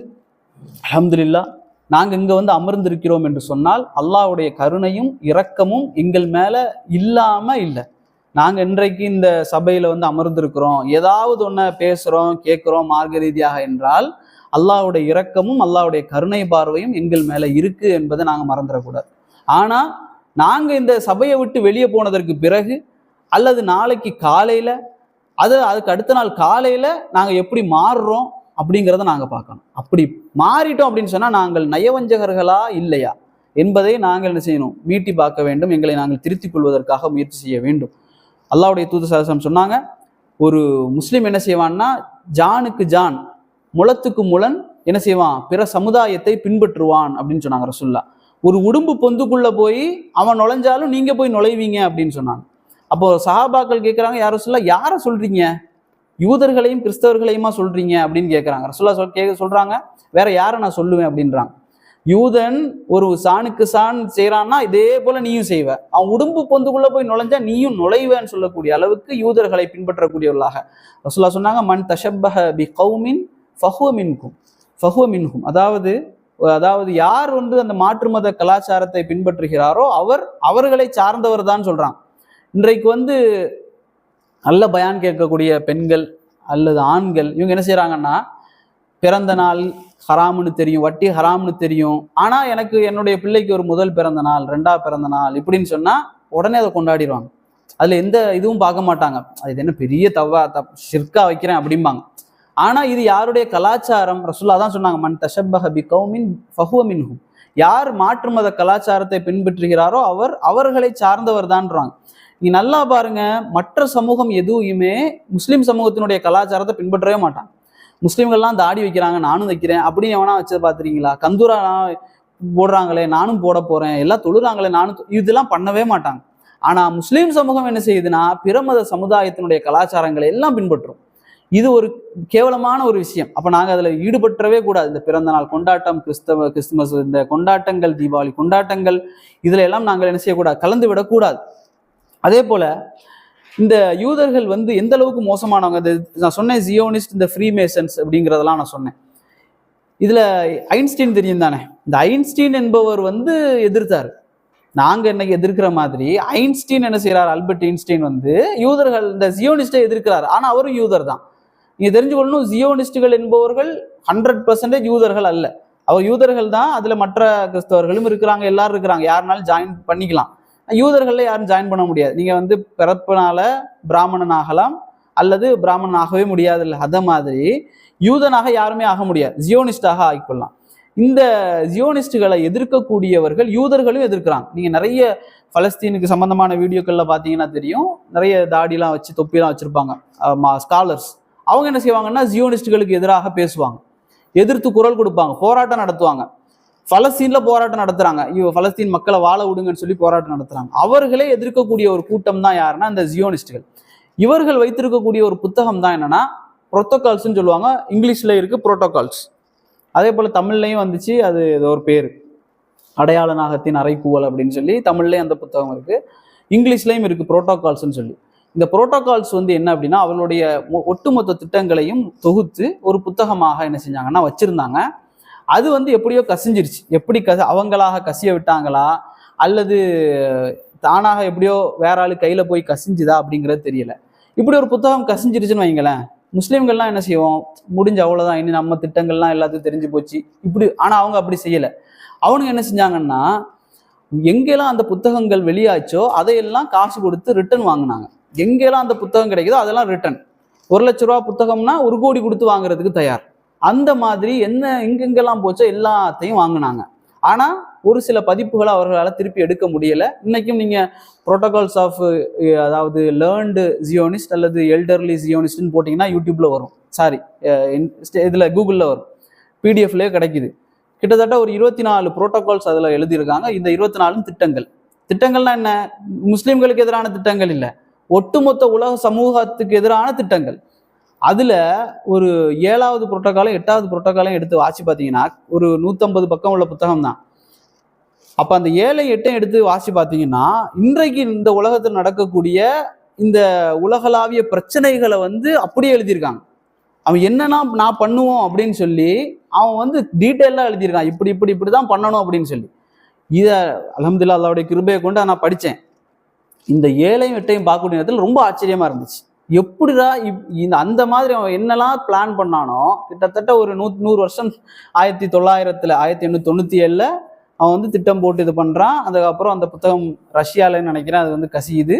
அல்ஹம்துலில்லாஹ் நாங்கள் இங்கே வந்து அமர்ந்திருக்கிறோம் என்று சொன்னால் அல்லாஹ்வுடைய கருணையும் இரக்கமும் எங்கள் மேலே இல்லாமல் இல்லை. நாங்கள் இன்றைக்கு இந்த சபையில் வந்து அமர்ந்திருக்கிறோம், ஏதாவது ஒன்று பேசுகிறோம் கேட்குறோம் மார்க்க ரீதியாக என்றால் அல்லாஹ்வுடைய இரக்கமும் அல்லாஹ்வுடைய கருணை பார்வையும் எங்கள் மேலே இருக்குது என்பதை நாங்கள் மறந்துடக்கூடாது. ஆனால் நாங்கள் இந்த சபையை விட்டு வெளியே போனதற்கு பிறகு அல்லது நாளைக்கு காலையில் அதுக்கு அடுத்த நாள் காலையில் நாங்கள் எப்படி மாறுறோம் அப்படிங்கிறத நாங்கள் பார்க்கணும். அப்படி மாறிட்டோம் அப்படின்னு சொன்னால் நாங்கள் நயவஞ்சகர்களா இல்லையா என்பதை நாங்கள் என்ன செய்யணும், மீட்டி பார்க்க வேண்டும். எங்களை நாங்கள் திருத்திக் கொள்வதற்காக முயற்சி செய்ய வேண்டும். அல்லாஹ்வுடைய தூதர் ஸல்லல்லாஹு அலைஹி வஸல்லம் சொன்னாங்க, ஒரு முஸ்லீம் என்ன செய்வான்னா, ஜானுக்கு ஜான் முளத்துக்கு முளன் என்ன செய்வான், பிற சமுதாயத்தை பின்பற்றுவான் அப்படின்னு சொன்னாங்க ரசூலுல்லாஹ். ஒரு உடும்பு பொந்துக்குள்ள போய் அவன் நுழைஞ்சாலும் நீங்க போய் நுழைவீங்க அப்படின்னு சொன்னாங்க. அப்போ சஹாபாக்கள் கேட்குறாங்க, யார் ரசூலுல்லாஹ் யாரை சொல்றீங்க, யூதர்களையும் கிறிஸ்தவர்களையுமா சொல்றீங்க அப்படின்னு கேட்குறாங்க. ரசூலுல்லாஹ் சொல்றாங்க, வேற யாரை நான் சொல்லுவேன் அப்படின்றாங்க. யூதன் ஒரு சாணுக்கு சான் செய்யறான்னா இதே போல நீயும் செய்வ, அவன் உடும்பு பொந்துக்குள்ள போய் நுழைஞ்சா நீயும் நுழைவேன்னு சொல்லக்கூடிய அளவுக்கு யூதர்களை பின்பற்றக்கூடியவர்களாக ரசூலுல்லாஹ் சொன்னாங்க. மன் தஷப்பஹ பி கௌமின் ஃபஹுவ மின்ஹும். அதாவது யார் அந்த மாற்று மத கலாச்சாரத்தை பின்பற்றுகிறாரோ அவர்களை சார்ந்தவர் தான் சொல்றான். இன்றைக்கு நல்ல பயான் கேட்கக்கூடிய பெண்கள் அல்லது ஆண்கள் இவங்க என்ன செய்யறாங்கன்னா, பிறந்த நாள் ஹராம்னு தெரியும், வட்டி ஹராம்னு தெரியும், ஆனா எனக்கு என்னுடைய பிள்ளைக்கு ஒரு முதல் பிறந்த நாள், ரெண்டாவது பிறந்த நாள் இப்படின்னு சொன்னா உடனே அதை கொண்டாடிடுவாங்க. அதுல எந்த இதுவும் பார்க்க மாட்டாங்க, அது என்ன பெரிய ஷிர்கா வைக்கிறேன் அப்படிம்பாங்க. ஆனா இது யாருடைய கலாச்சாரம்? ரசூலுல்லாஹ் தான் சொன்னாங்க, மன் தஷப்பஹ பி கௌமின் ஃபஹுவ மின்ஹும். யார் மாற்று மத கலாச்சாரத்தை பின்பற்றுகிறாரோ அவர்களை சார்ந்தவர் தான்றாங்க. நீ நல்லா பாருங்க, மற்ற சமூகம் எதுவுமே முஸ்லிம் சமூகத்தினுடைய கலாச்சாரத்தை பின்பற்றவே மாட்டாங்க. முஸ்லிம்கள்லாம் தாடி வைக்கிறாங்க, நானும் வைக்கிறேன் அப்படின்னு எவனா வச்சது பார்த்துறீங்களா? கந்தூரா போடுறாங்களே நானும் போட போறேன், எல்லாம் தொழுறாங்களே நானும், இதெல்லாம் பண்ணவே மாட்டாங்க. ஆனா முஸ்லீம் சமூகம் என்ன செய்யுதுன்னா, பிற மத சமுதாயத்தினுடைய கலாச்சாரங்களை எல்லாம் பின்பற்றும். இது ஒரு கேவலமான ஒரு விஷயம். அப்ப நாங்க அதுல ஈடுபற்றவே கூடாது. இந்த பிறந்த நாள் கொண்டாட்டம், கிறிஸ்துமஸ், இந்த கொண்டாட்டங்கள், தீபாவளி கொண்டாட்டங்கள், இதுல எல்லாம் நாங்கள் என்ன செய்யக்கூடாது, கலந்து விடக்கூடாது. அதே போல இந்த யூதர்கள் எந்த அளவுக்கு மோசமானவங்க, நான் சொன்னேன் ஜியோனிஸ்ட், இந்த ஃப்ரீமேசன்ஸ் அப்படிங்கிறதெல்லாம் நான் சொன்னேன். இதுல ஐன்ஸ்டீன் தெரியும் தானே? இந்த ஐன்ஸ்டீன் என்பவர் எதிர்த்தாரு. நாங்க என்னைக்கு எதிர்க்கிற மாதிரி ஐன்ஸ்டீன் என்ன செய்யறாரு, ஆல்பர்ட் ஐன்ஸ்டீன் யூதர்கள் இந்த ஜியோனிஸ்டை எதிர்க்கிறார். ஆனா அவரும் யூதர் தான். நீங்க தெரிஞ்சுக்கொள்ளணும், ஜியோனிஸ்டுகள் என்பவர்கள் 100% யூதர்கள் அல்ல. அவர் யூதர்கள் தான். அதுல மற்ற கிறிஸ்தவர்களும் இருக்கிறாங்க, எல்லாரும் இருக்கிறாங்க, யாருனாலும் ஜாயின் பண்ணிக்கலாம். யூதர்கள்ல யாரும் ஜாயின் பண்ண முடியாது. நீங்க பிறப்பினால பிராமணன் ஆகலாம் அல்லது பிராமணன் ஆகவே முடியாது இல்லை. அத மாதிரி யூதனாக யாருமே ஆக முடியாது, ஜியோனிஸ்டாக ஆகிக்கொள்ளலாம். இந்த ஜியோனிஸ்டுகளை எதிர்க்கக்கூடியவர்கள் யூதர்களும் எதிர்க்கிறாங்க. நீங்க நிறைய பலஸ்தீனுக்கு சம்பந்தமான வீடியோக்கள்ல பாத்தீங்கன்னா தெரியும், நிறைய தாடிலாம் வச்சு தொப்பிலாம் வச்சிருப்பாங்க ஸ்காலர்ஸ். அவங்க என்ன செய்வாங்கன்னா, ஜியோனிஸ்டுகளுக்கு எதிராக பேசுவாங்க, எதிர்த்து குரல் கொடுப்பாங்க, போராட்டம் நடத்துவாங்க. பலஸ்தீன்ல போராட்டம் நடத்துறாங்க, பலஸ்தீன் மக்களை வாழ விடுங்கன்னு சொல்லி போராட்டம் நடத்துறாங்க. அவர்களே எதிர்க்கக்கூடிய ஒரு கூட்டம் தான் யாருன்னா இந்த ஜியோனிஸ்டுகள். இவர்கள் வைத்திருக்கக்கூடிய ஒரு புத்தகம் தான் என்னன்னா புரோட்டோகால்ஸ்ன்னு சொல்லுவாங்க. இங்கிலீஷ்ல இருக்கு புரோட்டோகால்ஸ், அதே போல தமிழ்லையும் வந்துச்சு, அது ஏதோ ஒரு பேரு, அடையாள நாகத்தின் அரைக்கூவல் அப்படின்னு சொல்லி தமிழ்லயும் அந்த புத்தகம் இருக்கு, இங்கிலீஷ்லயும் இருக்கு புரோட்டோகால்ஸ்ன்னு சொல்லி. இந்த புரோட்டோகால்ஸ் என்ன அப்படின்னா, அவர்களுடைய ஒட்டுமொத்த திட்டங்களையும் தொகுத்து ஒரு புத்தகமாக என்ன செஞ்சாங்கன்னா வச்சிருந்தாங்க. அது எப்படியோ கசிஞ்சிருச்சு. எப்படி அவங்களாக கசிய விட்டாங்களா அல்லது தானாக எப்படியோ வேற ஆளு கையில போய் கசிஞ்சுதா அப்படிங்கிறது தெரியல. இப்படி ஒரு புத்தகம் கசிஞ்சிருச்சுன்னு வைங்களேன், முஸ்லீம்கள்லாம் என்ன செய்வோம், முடிஞ்ச அவ்வளவுதான், இனி நம்ம திட்டங்கள்லாம் எல்லாத்தையும் தெரிஞ்சு போச்சு இப்படி. ஆனா அவங்க அப்படி செய்யல. அவனுங்க என்ன செஞ்சாங்கன்னா, எங்கெல்லாம் அந்த புத்தகங்கள் வெளியாச்சோ அதையெல்லாம் காசு கொடுத்து ரிட்டர்ன் வாங்கினாங்க. எங்கெல்லாம் அந்த புத்தகம் கிடைக்குதோ அதெல்லாம் ரிட்டர்ன். 1 லட்ச ரூபா புத்தகம்னா 1 கோடி கொடுத்து வாங்குறதுக்கு தயார். அந்த மாதிரி எங்கெங்கெல்லாம் போச்சோ எல்லாத்தையும் வாங்கினாங்க. ஆனா ஒரு சில பதிப்புகளை அவர்களால் திருப்பி எடுக்க முடியல. இன்னைக்கும் நீங்க புரோட்டோகால்ஸ் ஆஃப் அதாவது லேர்ன்டு ஜியோனிஸ்ட் அல்லது எல்டர்லி ஜியோனிஸ்ட்னு போட்டிங்கன்னா யூடியூப்ல வரும், சாரி இதுல கூகுளில் வரும், பிடிஎஃப்லேயே கிடைக்குது. கிட்டத்தட்ட ஒரு 24 புரோட்டோகால்ஸ் அதில் எழுதியிருக்காங்க. இந்த 24 திட்டங்கள்னா என்ன, முஸ்லிம்களுக்கு எதிரான திட்டங்கள் இல்லை, ஒட்டுமொத்த உலக சமூகத்துக்கு எதிரான திட்டங்கள். அதுல ஒரு 7வது புரோட்டோகாலையும் 8வது புரோட்டோகாலையும் எடுத்து வாசி பார்த்தீங்கன்னா ஒரு 150 பக்கம் உள்ள புத்தகம் தான். அப்ப அந்த 7, 8 எடுத்து வாசி பார்த்தீங்கன்னா, இன்றைக்கு இந்த உலகத்தில் நடக்கக்கூடிய இந்த உலகளாவிய பிரச்சனைகளை அப்படியே எழுதியிருக்காங்க. அவன் என்னன்னா நான் பண்ணுவோம் அப்படின்னு சொல்லி அவன் டீட்டெயிலா எழுதியிருக்கான், இப்படி இப்படி இப்படிதான் பண்ணணும் அப்படின்னு சொல்லி. இதை அல்ஹம்துலில்லாஹ் அல்லாஹ்வுடைய கிருபையை கொண்டு நான் படித்தேன். இந்த 7, 8 பார்க்கக்கூடிய நேரத்தில் ரொம்ப ஆச்சரியமா இருந்துச்சு. எப்படிடா அந்த மாதிரி அவன் என்னெல்லாம் பிளான் பண்ணானோ, கிட்டத்தட்ட ஒரு 100 வருஷம் 1897 அவன் திட்டம் போட்டு இது பண்றான். அதுக்கப்புறம் அந்த புத்தகம் ரஷ்யாலன்னு நினைக்கிறேன், அது கசியுது.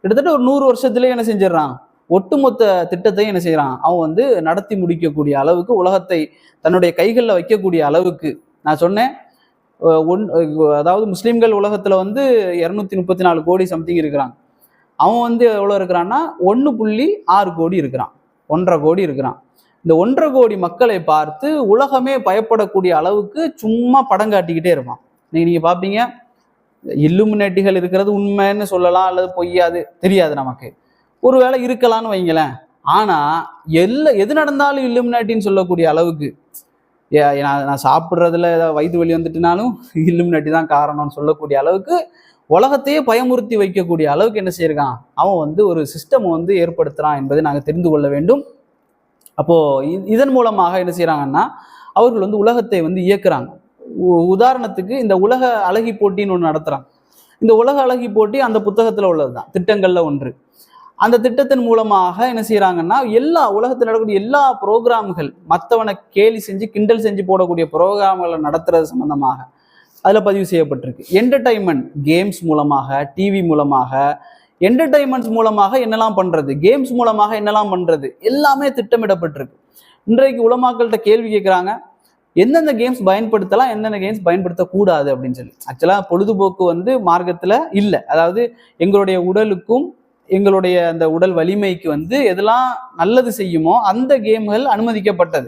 கிட்டத்தட்ட ஒரு 100 வருஷத்துலயே என்ன செஞ்சிடறான், ஒட்டுமொத்த திட்டத்தையும் என்ன செய்யறான், அவன் நடத்தி முடிக்கக்கூடிய அளவுக்கு, உலகத்தை தன்னுடைய கைகளில் வைக்கக்கூடிய அளவுக்கு. நான் சொன்னேன், அதாவது முஸ்லிம்கள் உலகத்துல 234 கோடி சம்திங் இருக்கிறாங்க. அவன் எவ்வளவு இருக்கிறான்னா 1.6 கோடி இருக்கிறான், 1.5 கோடி இருக்கிறான். இந்த 1.5 கோடி மக்களை பார்த்து உலகமே பயப்படக்கூடிய அளவுக்கு சும்மா படம் காட்டிக்கிட்டே இருப்பான். நீங்க பாப்பீங்க, இல்லுமினேட்டிகள் இருக்கிறது உண்மைன்னு சொல்லலாம் அல்லது பொய்யாது தெரியாது நமக்கு, ஒருவேளை இருக்கலாம்னு வைங்களேன். ஆனா எது நடந்தாலும் இல்லுமினாட்டின்னு சொல்லக்கூடிய அளவுக்கு, நான் சாப்பிட்றதுல ஏதாவது வயிற்று வலி வந்துட்டுனாலும் இல்லுமினாட்டி தான் காரணம்னு சொல்லக்கூடிய அளவுக்கு உலகத்தையே பயமுறுத்தி வைக்கக்கூடிய அளவுக்கு என்ன செய்யிருக்கான், அவன் வந்து ஒரு சிஸ்டம் வந்து ஏற்படுத்துறான் என்பதை நாங்கள் தெரிந்து கொள்ள வேண்டும். அப்போ இதன் மூலமாக என்ன செய்யறாங்கன்னா, அவர்கள் வந்து உலகத்தை வந்து இயக்குறாங்க. உதாரணத்துக்கு இந்த உலக அழகி போட்டின்னு ஒன்று நடத்துறாங்க. இந்த உலக அழகி போட்டி அந்த புத்தகத்துல உள்ளதுதான், திட்டங்கள்ல ஒன்று. அந்த திட்டத்தின் மூலமாக என்ன செய்யறாங்கன்னா, எல்லா உலகத்தில் நடக்கக்கூடிய எல்லா புரோகிராம்கள், மற்றவனை கேலி செஞ்சு கிண்டல் செஞ்சு போடக்கூடிய புரோகிராம்களை நடத்துறது சம்பந்தமாக அதுல பதிவு செய்யப்பட்டிருக்கு. என்டர்டைன்மெண்ட் கேம்ஸ் மூலமாக, டிவி மூலமாக, என்டர்டைன்மெண்ட்ஸ் மூலமாக என்னெல்லாம் பண்றது, கேம்ஸ் மூலமாக என்னெல்லாம் பண்றது, எல்லாமே திட்டமிடப்பட்டிருக்கு. இன்றைக்கு உலமாக்கள்கிட்ட கேள்வி கேட்குறாங்க, எந்தெந்த கேம்ஸ் பயன்படுத்தலாம், எந்தெந்த கேம்ஸ் பயன்படுத்தக்கூடாது அப்படின்னு சொல்லி. ஆக்சுவலா பொழுதுபோக்கு வந்து மார்க்கத்துல இல்லை. அதாவது எங்களுடைய உடலுக்கும் எங்களுடைய அந்த உடல் வலிமைக்கு வந்து எதெல்லாம் நல்லது செய்யுமோ அந்த கேம்கள் அனுமதிக்கப்பட்டது.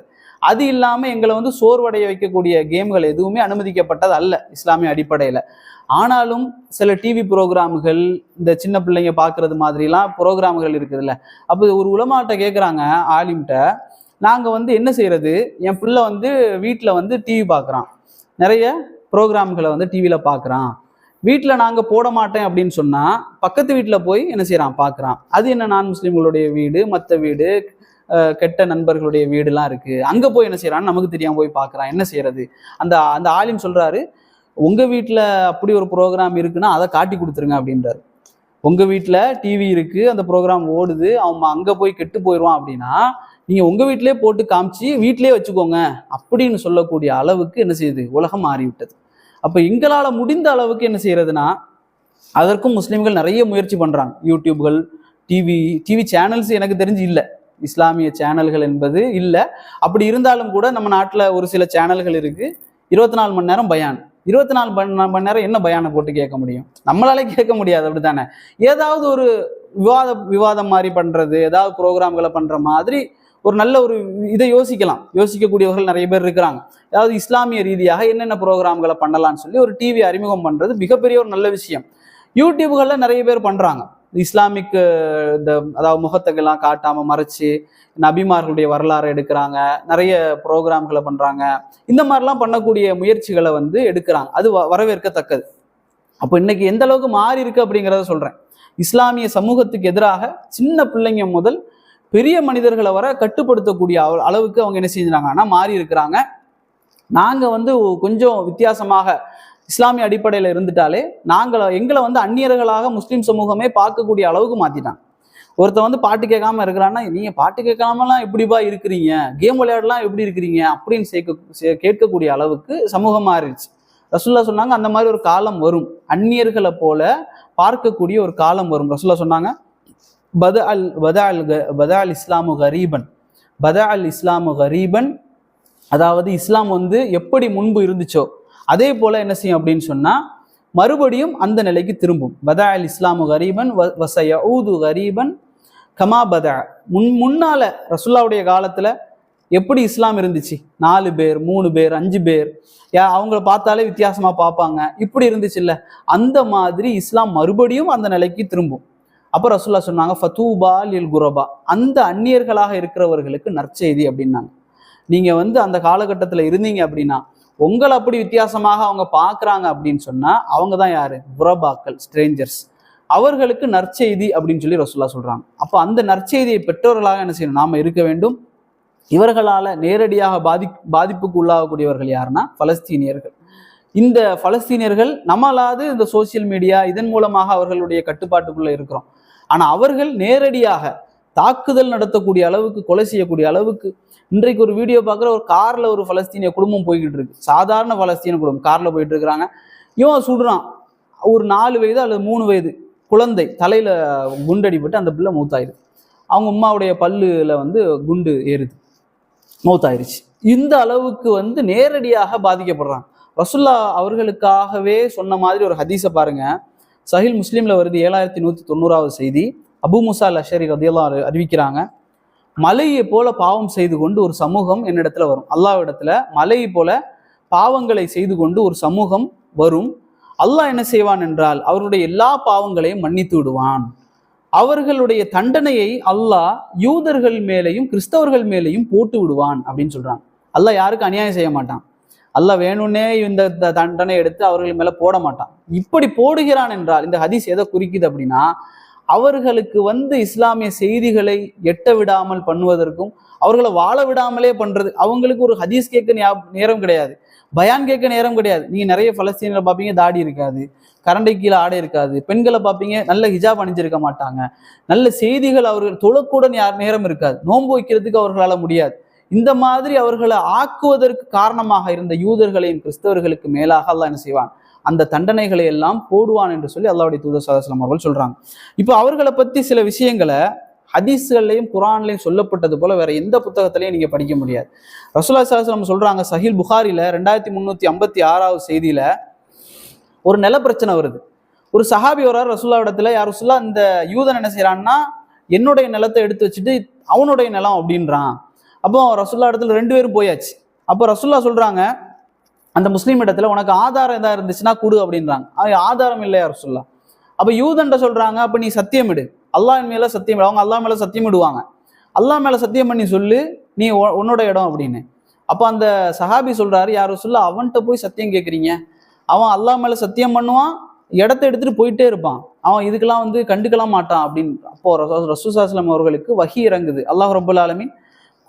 அது இல்லாம எங்களை வந்து சோர்வடைய வைக்கக்கூடிய கேம்கள் எதுவுமே அனுமதிக்கப்பட்டது அல்ல இஸ்லாமிய அடிப்படையில. ஆனாலும் சில டிவி புரோகிராம்கள், இந்த சின்ன பிள்ளைங்க பார்க்கறது மாதிரிலாம் புரோகிராம்கள் இருக்குதுல்ல. அப்போ ஒரு உலமாட்ட கேட்குறாங்க, ஆலிம்கிட்ட, நாங்கள் வந்து என்ன செய்யறது, என் பிள்ளை வந்து வீட்டில் வந்து டிவி பார்க்குறான், நிறைய ப்ரோக்ராம்களை வந்து டிவியில் பார்க்குறான், வீட்டில் நாங்கள் போட மாட்டேன் அப்படின்னு சொன்னால் பக்கத்து வீட்டில் போய் என்ன செய்கிறான், பார்க்குறான். அது என்ன, நான் முஸ்லீம்களுடைய வீடு, மற்ற வீடு, கெட்ட நண்பர்களுடைய வீடுலாம் இருக்குது, அங்கே போய் என்ன செய்யறான்னு நமக்கு தெரியாமல் போய் பார்க்குறான், என்ன செய்யறது. அந்த அந்த ஆலிம் சொல்கிறாரு, உங்கள் வீட்டில் அப்படி ஒரு ப்ரோக்ராம் இருக்குன்னா அதை காட்டி கொடுத்துருங்க அப்படின்றாரு. உங்கள் வீட்டில் டிவி இருக்குது, அந்த ப்ரோக்ராம் ஓடுது, அவன் அங்கே போய் கெட்டு போயிடுவான் அப்படின்னா நீங்கள் உங்கள் வீட்டிலே போட்டு காமிச்சு வீட்டிலே வச்சுக்கோங்க அப்படின்னு சொல்லக்கூடிய அளவுக்கு என்ன செய்யுது, உலகம் மாறிவிட்டது. அப்போ எங்களால் முடிந்த அளவுக்கு என்ன செய்யறதுன்னா, அதற்கும் முஸ்லீம்கள் நிறைய முயற்சி பண்ணுறாங்க. யூடியூப்கள், டிவி சேனல்ஸ் எனக்கு தெரிஞ்சு இல்லை, இஸ்லாமிய சேனல்கள் என்பது இல்லை. அப்படி இருந்தாலும் கூட நம்ம நாட்டில் ஒரு சில சேனல்கள் இருக்குது. 24 மணி நேரம் பயான். 24 மணி நேரம் என்ன பயானை போட்டு கேட்க முடியும், நம்மளாலே கேட்க முடியாது, அப்படித்தானே. ஏதாவது ஒரு விவாதம் மாதிரி பண்றது, ஏதாவது ப்ரோக்ராம்களை பண்ற மாதிரி ஒரு நல்ல ஒரு இதை யோசிக்கக்கூடியவர்கள் நிறைய பேர் இருக்கிறாங்க. அதாவது இஸ்லாமிய ரீதியாக என்னென்ன ப்ரோக்ராம்களை பண்ணலாம்னு சொல்லி ஒரு டிவி அறிமுகம் பண்றது மிகப்பெரிய ஒரு நல்ல விஷயம். யூடியூப்கள்ல நிறைய பேர் பண்றாங்க. இஸ்லாமிக் இந்த அதாவது முகத்தைகள்லாம் காட்டாம மறைச்சு நபிமார்களுடைய வரலாறு எடுக்கிறாங்க, நிறைய ப்ரோக்ராம்களை பண்றாங்க. இந்த மாதிரிலாம் பண்ணக்கூடிய முயற்சிகளை வந்து எடுக்கிறாங்க, அது வரவேற்கத்தக்கது. அப்போ இன்னைக்கு எந்த அளவுக்கு மாறி இருக்கு அப்படிங்கிறத சொல்றேன். இஸ்லாமிய சமூகத்துக்கு எதிராக சின்ன பிள்ளைங்க முதல் பெரிய மனிதர்களை வர கட்டுப்படுத்தக்கூடிய அளவுக்கு அவங்க என்ன செஞ்சாங்கன்னா மாறி இருக்கிறாங்க. நாங்க வந்து கொஞ்சம் வித்தியாசமாக இஸ்லாமிய அடிப்படையில் இருந்துட்டாலே எங்களை வந்து அந்நியர்களாக முஸ்லீம் சமூகமே பார்க்கக்கூடிய அளவுக்கு மாத்திட்டாங்க. ஒருத்தன் வந்து பாட்டு கேட்காம இருக்கிறான்னா, நீங்க பாட்டு கேட்காமலாம் எப்படிப்பா இருக்கிறீங்க, கேம் விளையாடலாம் எப்படி இருக்கிறீங்க அப்படின்னு கேட்கக்கூடிய அளவுக்கு சமூகம் மாறிடுச்சு. ரசூல்லா சொன்னாங்க, அந்த மாதிரி ஒரு காலம் வரும், அந்நியர்களை போல பார்க்கக்கூடிய ஒரு காலம் வரும். ரசூல்லா சொன்னாங்க, பத அல் இஸ்லாமு கரீபன், அதாவது இஸ்லாம் வந்து எப்படி முன்பு இருந்துச்சோ அதே போல என்ன செய்யும் அப்படின்னு சொன்னா மறுபடியும் அந்த நிலைக்கு திரும்பும். பதா அல் இஸ்லாமு கரீபன் வஸயஊது கரீபன் கமா பதா. முன்னால ரசூலுல்லாஹ்வுடைய காலத்துல எப்படி இஸ்லாம் இருந்துச்சு, 4 பேர் 3 பேர் 5 பேர், அவங்கள பார்த்தாலே வித்தியாசமா பார்ப்பாங்க, இப்படி இருந்துச்சு இல்ல, அந்த மாதிரி இஸ்லாம் மறுபடியும் அந்த நிலைக்கு திரும்பும். அப்போ ரசூலுல்லாஹ் சொன்னாங்க, ஃபதூபா லில் குரபா, அந்த அந்நியர்களாக இருக்கிறவர்களுக்கு நற்செய்தி அப்படின்னாங்க. நீங்க வந்து அந்த காலகட்டத்தில் இருந்தீங்க அப்படின்னா உங்களை அப்படி வித்தியாசமாக அவங்க பார்க்குறாங்க அப்படின்னு சொன்னா அவங்க தான் யாரு, குரபாக்கள், ஸ்ட்ரேஞ்சர்ஸ், அவர்களுக்கு நற்செய்தி அப்படின்னு சொல்லி ரசூலுல்லாஹ் சொல்றாங்க. அப்போ அந்த நற்செய்தியை பெற்றவர்களாக என்ன செய்யணும், நாம இருக்க வேண்டும். இவர்களால நேரடியாக பாதிப்புக்கு உள்ளாகக்கூடியவர்கள் யாருன்னா பலஸ்தீனியர்கள். இந்த பலஸ்தீனியர்கள் நம்மளாவது இந்த சோசியல் மீடியா இதன் மூலமாக அவர்களுடைய கட்டுப்பாட்டுக்குள்ள இருக்கிறோம். ஆனா அவர்கள் நேரடியாக தாக்குதல் நடத்தக்கூடிய அளவுக்கு, கொலை செய்யக்கூடிய அளவுக்கு. இன்றைக்கு ஒரு வீடியோ பார்க்குற, ஒரு கார்ல ஒரு பலஸ்தீனிய குடும்பம் போய்கிட்டு இருக்கு, சாதாரண பலஸ்தீன குடும்பம் கார்ல போயிட்டு இருக்கிறாங்க. இவன் சுடுறான், ஒரு 4 வயது அல்லது 3 வயது குழந்தை தலையில குண்டடிப்பட்டு அந்த பிள்ளை மௌத்தாயிருது. அவங்க அம்மாவுடைய பல்லுல வந்து குண்டு ஏறுது, மௌத்தாயிருச்சு. இந்த அளவுக்கு வந்து நேரடியாக பாதிக்கப்படுறாங்க. ரசூல்லா அவர்களுக்காகவே சொன்ன மாதிரி ஒரு ஹதீஸை பாருங்க, சஹீல் முஸ்லீம்ல வருது, 7190வது செய்தி. அபூ மூஸா அல் அஷ்அரி ரலியல்லாஹு அறிவிக்கிறாங்க, மலையை போல பாவம் செய்து கொண்டு ஒரு சமூகம் என்னிடத்துல வரும். அல்லாஹ்விடத்துல மலையை போல பாவங்களை செய்து கொண்டு ஒரு சமூகம் வரும். அல்லாஹ் என்ன செய்வான் என்றால் அவருடைய எல்லா பாவங்களையும் மன்னித்து விடுவான். அவர்களுடைய தண்டனையை அல்லாஹ் யூதர்கள் மேலேயும் கிறிஸ்தவர்கள் மேலேயும் போட்டு விடுவான் அப்படின்னு சொல்றாங்க. அல்லாஹ் யாருக்கும் அநியாயம் செய்ய மாட்டான். அல்லாஹ் வேணும்னே இந்த தண்டனை எடுத்து அவர்கள் மேல போட மாட்டான். இப்படி போடுகிறான் என்றால் இந்த ஹதீஸ் எதை குறிக்குது அப்படின்னா, அவர்களுக்கு இஸ்லாமிய செய்திகளை எட்ட விடாமல் பண்ணுவதற்கும் அவர்களை வாழ விடாமலே பண்றது. அவங்களுக்கு ஒரு ஹதீஸ் கேட்க நேரம் கிடையாது, பயான் கேட்க நேரம் கிடையாது. நீங்க நிறைய பலஸ்தீனில் பார்ப்பீங்க, தாடி இருக்காது, கரண்டை கீழே ஆடை இருக்காது, பெண்களை பார்ப்பீங்க நல்ல ஹிஜாப் அணிஞ்சிருக்க மாட்டாங்க, நல்ல செய்திகள் அவர்கள் தொழக்கூட நேரம் இருக்காது, நோன்பு வைக்கிறதுக்கு அவர்களால் முடியாது. இந்த மாதிரி அவர்களை ஆக்குவதற்கு காரணமாக இருந்த யூதர்களையும் கிறிஸ்தவர்களுக்கு மேலாக அல்லாஹ் என்ன செய்வான், அந்த தண்டனைகளை எல்லாம் போடுவான் என்று சொல்லி அல்லாஹ்வுடைய தூதர் ஸல்லல்லாஹு அலைஹி வஸல்லம் அவர்கள் சொல்றாங்க. இப்போ அவர்களை பத்தி சில விஷயங்களை ஹதீஸ்கள்லையும் குர்ஆன்லையும் சொல்லப்பட்டது போல வேற எந்த புத்தகத்திலையும் நீங்க படிக்க முடியாது. ரசூலுல்லாஹி ஸல்லல்லாஹு அலைஹி வஸல்லம் சொல்றாங்க, சஹீல் புகாரில 2356 செய்தியில ஒரு நில பிரச்சனை வருது. ஒரு சஹாபி வர்றார் ரசூலுல்லாஹ் இடத்துல, யார் ரசூலுல்லாஹ், இந்த யூதன் என்ன செய்யறான்னா என்னுடைய நிலத்தை எடுத்து வச்சுட்டு அவனுடைய நிலம் அப்படின்றான். அப்போ ரசூலுல்லாஹ் இடத்துல 2 பேரும் போயாச்சு. அப்போ ரசூலுல்லாஹ் சொல்றாங்க, அந்த முஸ்லீம் இடத்துல உனக்கு ஆதாரம் ஏதாவது இருந்துச்சுன்னா கொடு அப்படின்றாங்க. ஆதாரம் இல்லையா ரசூலுல்லாஹ்? அப்ப யூதன்ட்ட சொல்றாங்க, அப்ப நீ சத்தியம் இடு, அல்லாஹ் மேல சத்தியம். அவங்க அல்லாஹ் மேல சத்தியம் இடுவாங்க. அல்லாஹ் மேல சத்தியம் பண்ணி சொல்லு நீ உன்னோட இடம் அப்படின்னு. அப்ப அந்த சஹாபி சொல்றாரு, யார் ரசூலுல்லாஹ், அவன்கிட்ட போய் சத்தியம் கேட்குறீங்க? அவன் அல்லாஹ் மேல சத்தியம் பண்ணுவான், இடத்த எடுத்துட்டு போயிட்டே இருப்பான், அவன் இதுக்கெல்லாம் கண்டுக்கலாம் மாட்டான் அப்படின்னு. அப்போ ரசூலுல்லாஹி ஸல்லல்லாஹு அலைஹி வஸல்லம் அவர்களுக்கு வஹி இறங்குது. அல்லாஹ் ரப்பல் ஆலமீன்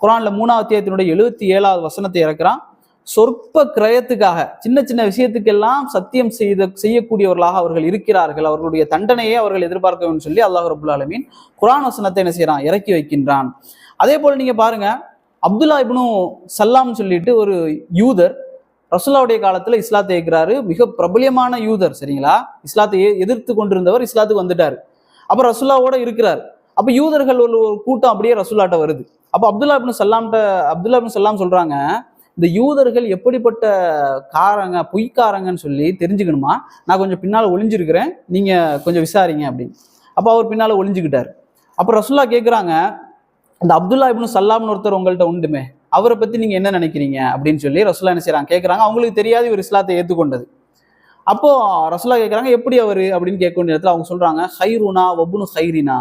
குர்ஆன்ல 3ஆம் அத்தியாயத்தினுடைய 77வது வசனத்தை இறக்குறான். சொற்ப கிரயத்துக்காக சின்ன சின்ன விஷயத்துக்கெல்லாம் சத்தியம் செய்யக்கூடியவர்களாக அவர்கள் இருக்கிறார்கள், அவர்களுடைய தண்டனையை அவர்கள் எதிர்பார்க்க வேண்டும் சொல்லி அல்லாஹ் ரப்பல் ஆலமீன் குர்ஆன் வசனத்தை என்ன செய்யறான், இறக்கி வைக்கின்றான். அதே போல நீங்க பாருங்க, அப்துல்லா இப்னு சல்லாம் சொல்லிட்டு ஒரு யூதர் ரசூலுல்லாஹ்வுடைய காலத்துல இஸ்லாத்தை ஏற்கிறாரு. மிக பிரபலியமான யூதர், சரிங்களா? இஸ்லாத்தை எதிர்த்து கொண்டிருந்தவர் இஸ்லாத்துக்கு வந்துட்டாரு. அப்ப ரசூலுல்லாஹ்வோட இருக்கிறார். அப்ப யூதர்கள் ஒரு கூட்டம் அப்படியே ரசூலுல்லாஹ்ட்ட வருது. அப்ப அப்துல்லா இப்னு சல்லாம் சொல்றாங்க, இந்த யூதர்கள் எப்படிப்பட்ட பொய்க்காரங்கன்னு சொல்லி தெரிஞ்சுக்கணுமா, நான் கொஞ்சம் பின்னால ஒளிஞ்சிருக்கிறேன், நீங்க கொஞ்சம் விசாரிங்க அப்படின்னு. அப்ப அவர் பின்னால ஒளிஞ்சுக்கிட்டார். அப்ப ரசூலுல்லாஹ் கேட்குறாங்க, இந்த அப்துல்லா இப்னு சல்லாம்னு ஒருத்தர் உங்கள்கிட்ட உண்டுமே, அவரை பத்தி நீங்க என்ன நினைக்கிறீங்க அப்படின்னு சொல்லி ரசூலுல்லாஹ் என்ன செய்யறாங்க, கேட்குறாங்க. அவங்களுக்கு தெரியாது இவர் இஸ்லாத்தை ஏற்றுக்கொண்டது. அப்போ ரசூலுல்லாஹ் கேட்குறாங்க, எப்படி அவரு அப்படின்னு கேட்க வேண்டிய இடத்துல அவங்க சொல்றாங்க, ஹைருனா வபுனு ஹைரினா,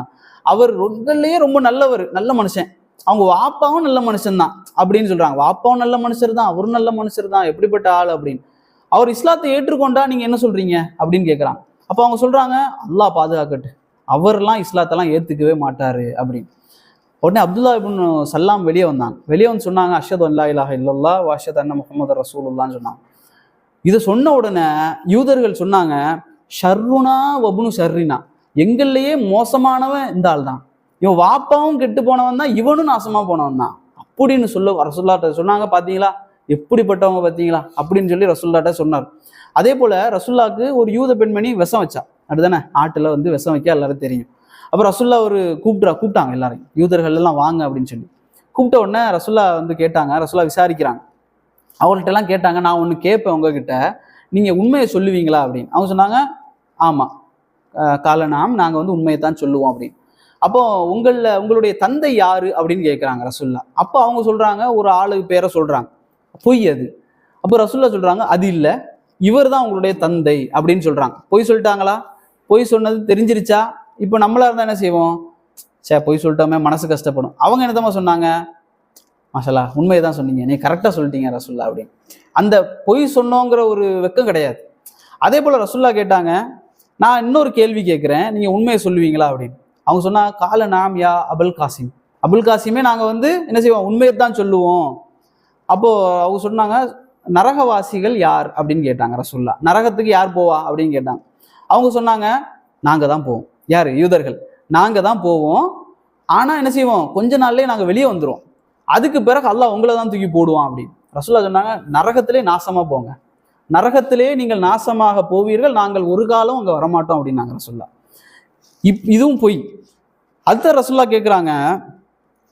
அவர் ரொம்பலையே ரொம்ப நல்லவர், நல்ல மனுஷன், அவங்க வாப்பாவும் நல்ல மனுஷன் தான் அப்படின்னு சொல்றாங்க. வாப்பாவும் நல்ல மனுஷர் தான், அவரும் நல்ல மனுஷர் தான், எப்படிப்பட்ட ஆள் அப்படின்னு. அவர் இஸ்லாத்தை ஏற்றுக்கொண்டா நீங்க என்ன சொல்றீங்க அப்படின்னு கேட்குறாங்க. அப்போ அவங்க சொல்றாங்க, அல்லாஹ் பாதுகாக்கட்டு, அவர்லாம் இஸ்லாத்தெல்லாம் ஏத்துக்கவே மாட்டாரு அப்படின்னு. உடனே அப்துல்லா இப்னு சல்லாம் வெளியே வந்தாங்க. வெளியே வந்து சொன்னாங்க, அஷ்ஹது அல்லா இலாஹ இல்லல்லாஹ் வ அஷ்ஹது அன்ன முஹம்மது ரசூலுல்லாஹ்னு சொன்னாங்க. இதை சொன்ன உடனே யூதர்கள் சொன்னாங்க, ஷர்ருனா வபுனு ஷர்ரினா, எங்கள்லயே மோசமானவன் இந்த ஆள் தான், இவன் வாப்பாவும் கெட்டு போனவன் தான், இவனும் நாசமா போனவன் தான் அப்படின்னு ரசூலுல்லாஹ்ட்ட சொன்னாங்க. பாத்தீங்களா எப்படிப்பட்டவங்க பாத்தீங்களா அப்படின்னு சொல்லி ரசூலுல்லாஹ்ட்ட சொன்னார். அதே போல ரசூலுல்லாஹ்க்கு ஒரு யூத பெண்மணி விஷம் வச்சா, அப்படிதானே? ஆட்டுல விஷம் வைக்க எல்லாரும் தெரியும். அப்ப ரசூலுல்லாஹ் ஒரு கூப்பிட்டாங்க எல்லாரையும், யூதர்கள் எல்லாம் வாங்க அப்படின்னு சொல்லி கூப்பிட்ட உடனே ரசூலுல்லாஹ் கேட்டாங்க. ரசூலுல்லாஹ் விசாரிக்கிறாங்க. அவங்கள்ட்ட எல்லாம் கேட்டாங்க, நான் ஒண்ணு கேட்பேன் உங்ககிட்ட, நீங்க உண்மையை சொல்லுவீங்களா அப்படின்னு. அவங்க சொன்னாங்க, ஆமா காலனாம், நாங்க உண்மையை தான் சொல்லுவோம் அப்படின்னு. அப்போ உங்களுடைய தந்தை யாரு அப்படின்னு கேட்குறாங்க ரசூலுல்லாஹ். அப்போ அவங்க சொல்றாங்க, ஒரு ஆளுக்கு பேரை சொல்றாங்க, பொய் அது. அப்போ ரசூலுல்லாஹ் சொல்றாங்க, அது இல்லை, இவர் தான் உங்களுடைய தந்தை அப்படின்னு சொல்றாங்க. பொய் சொல்லிட்டாங்களா? பொய் சொன்னது தெரிஞ்சிருச்சா? இப்போ நம்மளா இருந்தா என்ன செய்வோம், பொய் சொல்லிட்டோமே, மனசு கஷ்டப்படும். அவங்க என்னதமா சொன்னாங்க, மாஷல்லா உண்மையை தான் சொன்னீங்க, நீ கரெக்டாக சொல்லிட்டீங்க ரசூலுல்லாஹ் அப்படின்னு. அந்த பொய் சொன்னோங்கிற ஒரு வெக்கம் கிடையாது. அதே போல ரசூலுல்லாஹ் கேட்டாங்க, நான் இன்னொரு கேள்வி கேட்குறேன், நீங்க உண்மையை சொல்லுவீங்களா அப்படின்னு. அவங்க சொன்னாங்க, கால நாம் யா அபுல் காசிம், அபுல் காசிமே நாங்க என்ன செய்வோம், உண்மையை தான் சொல்லுவோம். அப்போ அவங்க சொன்னாங்க, நரகவாசிகள் யார் அப்படின்னு கேட்டாங்க ரசூலுல்லாஹ். நரகத்துக்கு யார் போவா அப்படின்னு கேட்டாங்க. அவங்க சொன்னாங்க, நாங்க தான் போவோம். யாரு? யூதர்கள். நாங்க தான் போவோம், ஆனா என்ன செய்வோம், கொஞ்ச நாள்லயே நாங்க வெளியே வந்துருவோம், அதுக்கு பிறகு அல்லாஹ் உங்களை தான் தூக்கி போடுவான் அப்படின்னு. ரசூலுல்லாஹ் சொன்னாங்க, நரகத்திலே நாசமா போங்க, நரகத்திலே நீங்கள் நாசமாக போவீர்கள், நாங்கள் ஒரு காலம் அங்க வரமாட்டோம் அப்படின்னாங்க ரசூலுல்லாஹ். இதுவும் பொய். அடுத்த ரசூலுல்லாஹ் கேட்குறாங்க,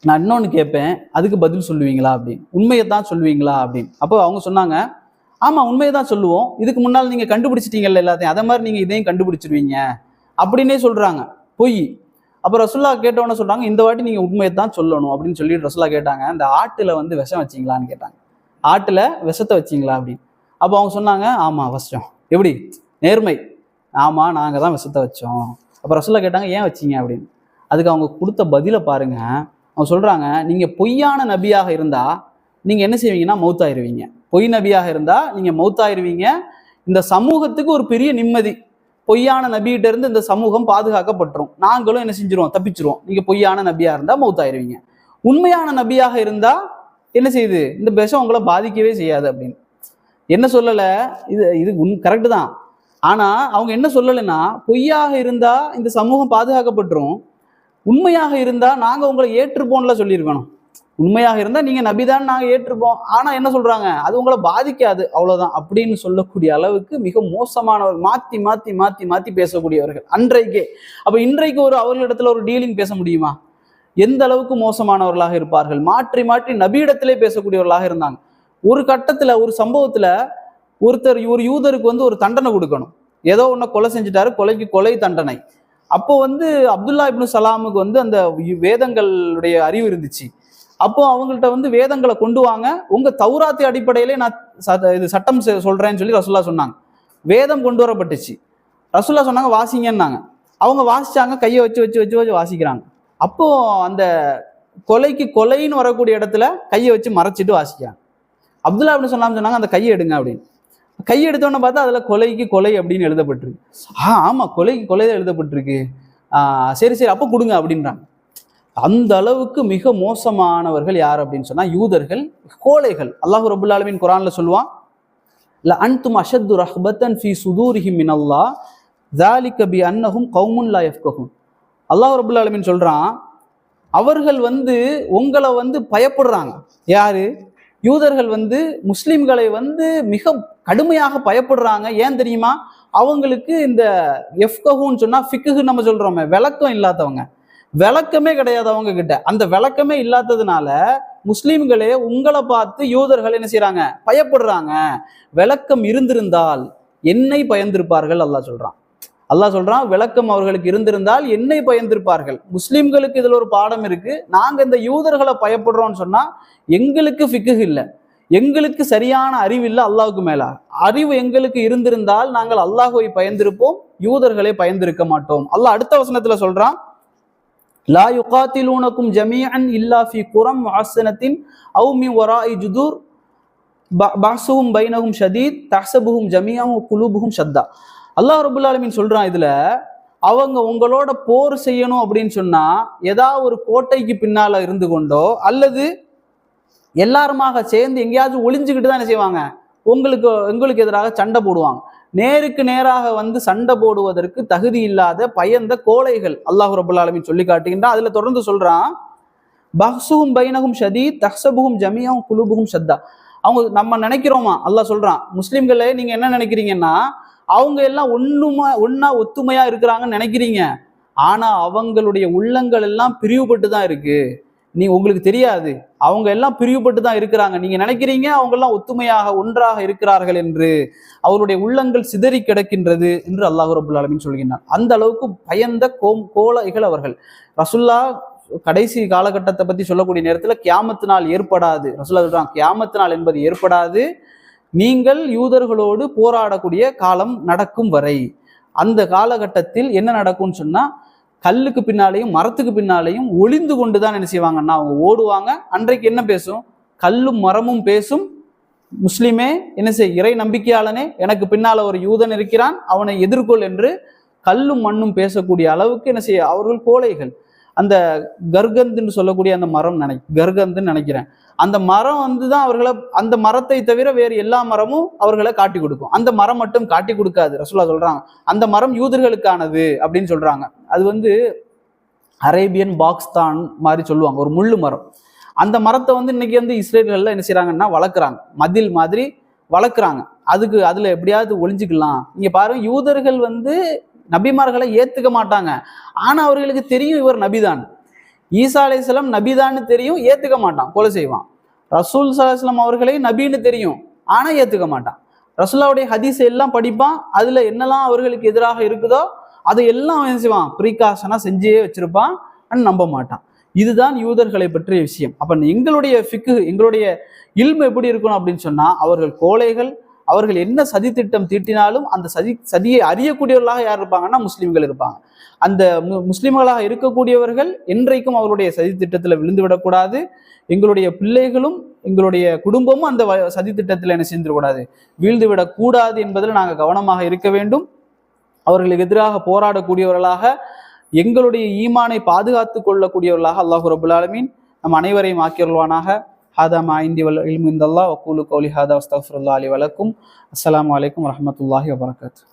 நான் இன்னொன்று கேட்பேன், அதுக்கு பதில் சொல்லுவீங்களா அப்படின்னு, உண்மையை தான் சொல்லுவீங்களா அப்படின்னு. அப்போ அவங்க சொன்னாங்க, ஆமா உண்மையை தான் சொல்லுவோம், இதுக்கு முன்னால் நீங்க கண்டுபிடிச்சிட்டீங்கல்ல எல்லாத்தையும், அதே மாதிரி நீங்க இதையும் கண்டுபிடிச்சிருவீங்க அப்படின்னே சொல்றாங்க, பொய். அப்போ ரசூலுல்லாஹ் கேட்டவொன்னே சொல்றாங்க, இந்த வாட்டி நீங்க உண்மையை தான் சொல்லணும் அப்படின்னு சொல்லிட்டு ரசூலுல்லாஹ் கேட்டாங்க, இந்த ஆட்டுல விஷம் வச்சிங்களான்னு கேட்டாங்க. ஆட்டுல விஷத்தை வச்சிங்களா அப்படின்னு. அப்போ அவங்க சொன்னாங்க, ஆமா வச்சோம். எப்படி? நேர்மை. ஆமா நாங்க தான் விஷத்தை வச்சோம். அப்போ ரசூலுல்லாஹ் கேட்டாங்க, ஏன் வச்சீங்க அப்படின்னு. அதுக்கு அவங்க கொடுத்த பதிலை பாருங்க. அவங்க சொல்றாங்க, நீங்க பொய்யான நபியாக இருந்தா நீங்க என்ன செய்வீங்கன்னா மௌத்தாயிருவீங்க. பொய் நபியாக இருந்தா நீங்க மௌத்தாயிருவீங்க. இந்த சமூகத்துக்கு ஒரு பெரிய நிம்மதி. பொய்யான நபிகிட்ட இருந்து இந்த சமூகம் பாதுகாக்கப்பட்டுரும். நாங்களும் என்ன செஞ்சிருவோம், தப்பிச்சிருவோம். நீங்க பொய்யான நபியா இருந்தா மௌத்தாயிருவீங்க. உண்மையான நபியாக இருந்தா என்ன செய்யுது, இந்த விஷம் உங்களை பாதிக்கவே செய்யாது அப்படின்னு. என்ன சொல்லல, இது கரெக்டு தான். ஆனா அவங்க என்ன சொல்லலைன்னா, பொய்யாக இருந்தா இந்த சமூகம் பாதுகாக்கப்பட்டுரும், உண்மையாக இருந்தா நாங்க உங்களை ஏற்றுப்போம்ல சொல்லியிருக்கணும். உண்மையாக இருந்தா நீங்க நபிதான் நாங்க ஏற்றுப்போம், ஆனா என்ன சொல்றாங்க, அது உங்களை பாதிக்காது அவ்வளவுதான் அப்படின்னு சொல்லக்கூடிய அளவுக்கு மிக மோசமானவர். மாத்தி மாத்தி மாத்தி மாத்தி பேசக்கூடியவர்கள் அன்றைக்கே. அப்ப இன்றைக்கு அவர்களிடத்துல ஒரு டீலிங் பேச முடியுமா? எந்த அளவுக்கு மோசமானவர்களாக இருப்பார்கள். மாற்றி மாற்றி நபியிடத்திலே பேசக்கூடியவர்களாக இருந்தாங்க. ஒரு கட்டத்துல ஒரு சம்பவத்துல ஒரு யூதருக்கு ஒரு தண்டனை கொடுக்கணும். ஏதோ ஒன்ன கொலை செஞ்சுட்டாரு, கொலைக்கு கொலை தண்டனை. அப்போ அப்துல்லா இப்னு சலாமுக்கு அந்த வேதங்களுடைய அறிவு இருந்துச்சு. அப்போ அவங்கள்ட்ட வேதங்களை கொண்டு வாங்க, உங்க தௌராத்தி அடிப்படையிலே நான் இது சட்டம் சொல்றேன்னு சொல்லி ரசூல்லா சொன்னாங்க. வேதம் கொண்டு வரப்பட்டுச்சு. ரசூல்லா சொன்னாங்க வாசிங்கன்னாங்க. அவங்க வாசிச்சாங்க, கையை வச்சு வச்சு வச்சு வச்சு வாசிக்கிறாங்க. அப்போ அந்த கொலைக்கு கொலைன்னு வரக்கூடிய இடத்துல கையை வச்சு மறைச்சிட்டு வாசிக்கிறாங்க. அப்துல்லா இப்னு சலாம் சொன்னாங்க, அந்த கையை எடுங்க அப்படின்னு. கையை எடுத்தோன்னு பார்த்தா அதுல கொலைக்கு கொலை அப்படின்னு எழுதப்பட்டிருக்கு. ஆமா, கொலைக்கு கொலை தான் எழுதப்பட்டிருக்கு. சரி சரி அப்போ கொடுங்க அப்படின்றாங்க. அந்த அளவுக்கு மிக மோசமானவர்கள் யார் அப்படின்னு சொன்னா யூதர்கள், கோழைகள். அல்லாஹ் ரப்புல் ஆலமீன் குர்ஆன்ல சொல்லுவான், ல அன்தும் அஷத்து ரஹ்பத்தன் ஃபீ சுதூரிஹிம் மினல்லாஹ் ஸாலிக பிஅன்னஹும் கௌமுன் லா யஃப்கஹூன். அல்லாஹ் ரப்புல் ஆலமீன் சொல்றான், அவர்கள் உங்களை பயப்படுறாங்க. யாரு? யூதர்கள் முஸ்லிம்களை மிக கடுமையாக பயப்படுறாங்க. ஏன் தெரியுமா? அவங்களுக்கு இந்த எஃப்கஹூன்னு சொன்னா ஃபிக்ஹு நம்ம சொல்றோமே, விளக்கம் இல்லாதவங்க, விளக்கமே கிடையாது அவங்க கிட்ட. அந்த விளக்கமே இல்லாததுனால முஸ்லிம்களே உங்களை பார்த்து யூதர்கள் என்ன செய்யறாங்க, பயப்படுறாங்க. விளக்கம் இருந்திருந்தால் என்னை பயந்திருப்பார்கள் அல்லாஹ் சொல்றான். விளக்கம் அவர்களுக்கு இருந்திருந்தால் என்னை பயந்திருப்பார்கள். முஸ்லிம்களுக்கு இதுல ஒரு பாடம் இருக்கு. நாங்க இந்த யூதர்களை பயப்படுறோம்னு சொன்னா எங்களுக்கு ஃபிக்ஹ் இல்லை, எங்களுக்கு சரியான அறிவு இல்லை. அல்லாஹ்வுக்கு மேல அறிவு எங்களுக்கு இருந்திருந்தால் நாங்கள் அல்லாஹ்வை பயந்திருப்போம், யூதர்களை பயந்திருக்க மாட்டோம். அல்லாஹ் அடுத்த வசனத்துல சொல்றான், லா யுகாத்திலூனக்கும் ஜமீஅன் இல்லா ஃபீ குரம் முஅஸ்ஸனத்தின் அவ் மின் வராஇ ஜுதூர் பஅஸுஹும் பைனஹும் ஷதீத் தஹ்ஸபுஹும் ஜமீஅன் வ குலூபுஹும் ஷத்தா. அல்லாஹ் ரப்புல் ஆலமீன் சொல்றான், இதுல அவங்க உங்களோட போர் செய்யணும் அப்படின்னு சொன்னா ஏதாவது ஒரு கோட்டைக்கு பின்னால இருந்து கொண்டோ அல்லது எல்லாருமாக சேர்ந்து எங்கேயாச்சும் ஒளிஞ்சுக்கிட்டு தான் என்ன செய்வாங்க, உங்களுக்கு எதிராக சண்டை போடுவாங்க. நேருக்கு நேராக சண்டை போடுவதற்கு தகுதி இல்லாத பயந்த கோழைகள் அல்லாஹ் ரப்புல் ஆலமீன் சொல்லி காட்டுகின்றான். அதுல தொடர்ந்து சொல்றான், பஹ்ஸுஹும் பைனஹும் ஷதீத் தஹ்ஸபுஹும் ஜமீஅன் குலூபுஹும் ஷத்தா. அவங்க நம்ம நினைக்கிறோமா, அல்லாஹ் சொல்றான், முஸ்லிம்களே நீங்க என்ன நினைக்கிறீங்கன்னா அவங்க எல்லாம் ஒன்னா ஒத்துமையா இருக்கிறாங்கன்னு நினைக்கிறீங்க. ஆனா அவங்களுடைய உள்ளங்கள் எல்லாம் பிரிவுபட்டு தான் இருக்கு. உங்களுக்கு தெரியாது, அவங்க எல்லாம் பிரிவுபட்டு தான் இருக்கிறாங்க. நீங்க நினைக்கிறீங்க அவங்க எல்லாம் ஒத்துமையாக ஒன்றாக இருக்கிறார்கள் என்று. அவருடைய உள்ளங்கள் சிதறி கிடக்கின்றது என்று அல்லாஹ் ரப்புல் ஆலமீன் சொல்கின்றான். அந்த அளவுக்கு பயந்த கோழைகள் அவர்கள். ரசூல்லா கடைசி காலகட்டத்தை பத்தி சொல்லக்கூடிய நேரத்துல கியாமத்து நாள் ஏற்படாது. ரசூல்லா சொல்றாங்க, கியாமத்து நாள் என்பது ஏற்படாது, நீங்கள் யூதர்களோடு போராடக்கூடிய காலம் நடக்கும் வரை. அந்த காலகட்டத்தில் என்ன நடக்கும்னு சொன்னா, கல்லுக்கு பின்னாலேயும் மரத்துக்கு பின்னாலேயும் ஒளிந்து கொண்டுதான் என்ன செய்வாங்கன்னா அவங்க ஓடுவாங்க. அன்றைக்கு என்ன பேசும், கல்லும் மரமும் பேசும், முஸ்லிமே என்ன செய், இறை நம்பிக்கையாளனே, எனக்கு பின்னால ஒரு யூதன் இருக்கிறான், அவனை எதிர்கொள் என்று கல்லும் மண்ணும் பேசக்கூடிய அளவுக்கு என்ன செய்ய அவர்கள் கோழைகள். அந்த கர்கந்துன்னு சொல்லக்கூடிய அந்த மரம் கர்கந்துன்னு நினைக்கிறேன், அந்த மரம் தான் அவர்களை, அந்த மரத்தை தவிர வேறு எல்லா மரமும் அவர்களை காட்டி கொடுக்கும், அந்த மரம் மட்டும் காட்டி கொடுக்காது. ரசூலா சொல்றாங்க, அந்த மரம் யூதர்களுக்கானது அப்படின்னு சொல்றாங்க. அது அரேபியன் பாக்ஸ்தான் மாதிரி சொல்லுவாங்க, ஒரு முள்ளு மரம். அந்த மரத்தை இன்னைக்கு இஸ்ரேல்கள்ல என்ன செய்யறாங்கன்னா வளர்க்குறாங்க, மதில் மாதிரி வளர்க்குறாங்க. அதுல எப்படியாவது ஒளிஞ்சுக்கலாம். நீங்க பாருங்க, யூதர்கள் நபிமார்களை ஏத்துக்க மாட்டாங்க. ஆனா அவர்களுக்கு தெரியும் இவர் நபிதான், ஈசா அலைஹிஸ்ஸலாம் நபிதான்னு தெரியும், ஏத்துக்க மாட்டான், கொலை செய்வான். ரசூல் ஸல்லல்லாஹு அலைஹி வஸல்லம் அவர்களை நபின்னு தெரியும், ஆனா ஏத்துக்க மாட்டான். ரசூலுல்லாஹ்வுடைய ஹதீஸ் எல்லாம் படிப்பான், அதுல என்னெல்லாம் அவர்களுக்கு எதிராக இருக்குதோ அதை எல்லாம் என்ன செய்வான், ப்ரீகாஷனா செஞ்சே வச்சிருப்பான், நம்ப மாட்டான். இதுதான் யூதர்களை பற்றிய விஷயம். அப்ப எங்களுடைய ஃபிக்ஹ், எங்களுடைய இல்மு எப்படி இருக்கணும் அப்படின்னு சொன்னா, அவர்கள் கோழைகள், அவர்கள் என்ன சதி திட்டம் தீட்டினாலும் அந்த சதியை அறியக்கூடியவர்களாக யார் இருப்பாங்கன்னா முஸ்லிம்கள் இருப்பாங்க. அந்த முஸ்லிம்களாக இருக்கக்கூடியவர்கள் என்றைக்கும் அவருடைய சதி திட்டத்தில் விழுந்து விடக்கூடாது. எங்களுடைய பிள்ளைகளும் எங்களுடைய குடும்பமும் அந்த சதி திட்டத்தில் என்ன செஞ்சிடக்கூடாது, வீழ்ந்து விடக்கூடாது என்பதில் நாங்கள் கவனமாக இருக்க வேண்டும். அவர்களுக்கு எதிராக போராடக்கூடியவர்களாக, எங்களுடைய ஈமானை பாதுகாத்து கொள்ளக்கூடியவர்களாக அல்லாஹு ரபுல் ஆலமீன் நம் அனைவரையும் ஆக்கியருள்வானாக. ஹாதா மா இந்தி வல் இல்மு இந்தல்லாஹ் வ கூலு கௌலி ஹாதா வஸ்தக்ஃபிருல்லாஹி லி வ லக்கும். அஸ்ஸலாமு அலைக்கும் வரஹ்மத்துல்லாஹி வபரகாத்துஹு.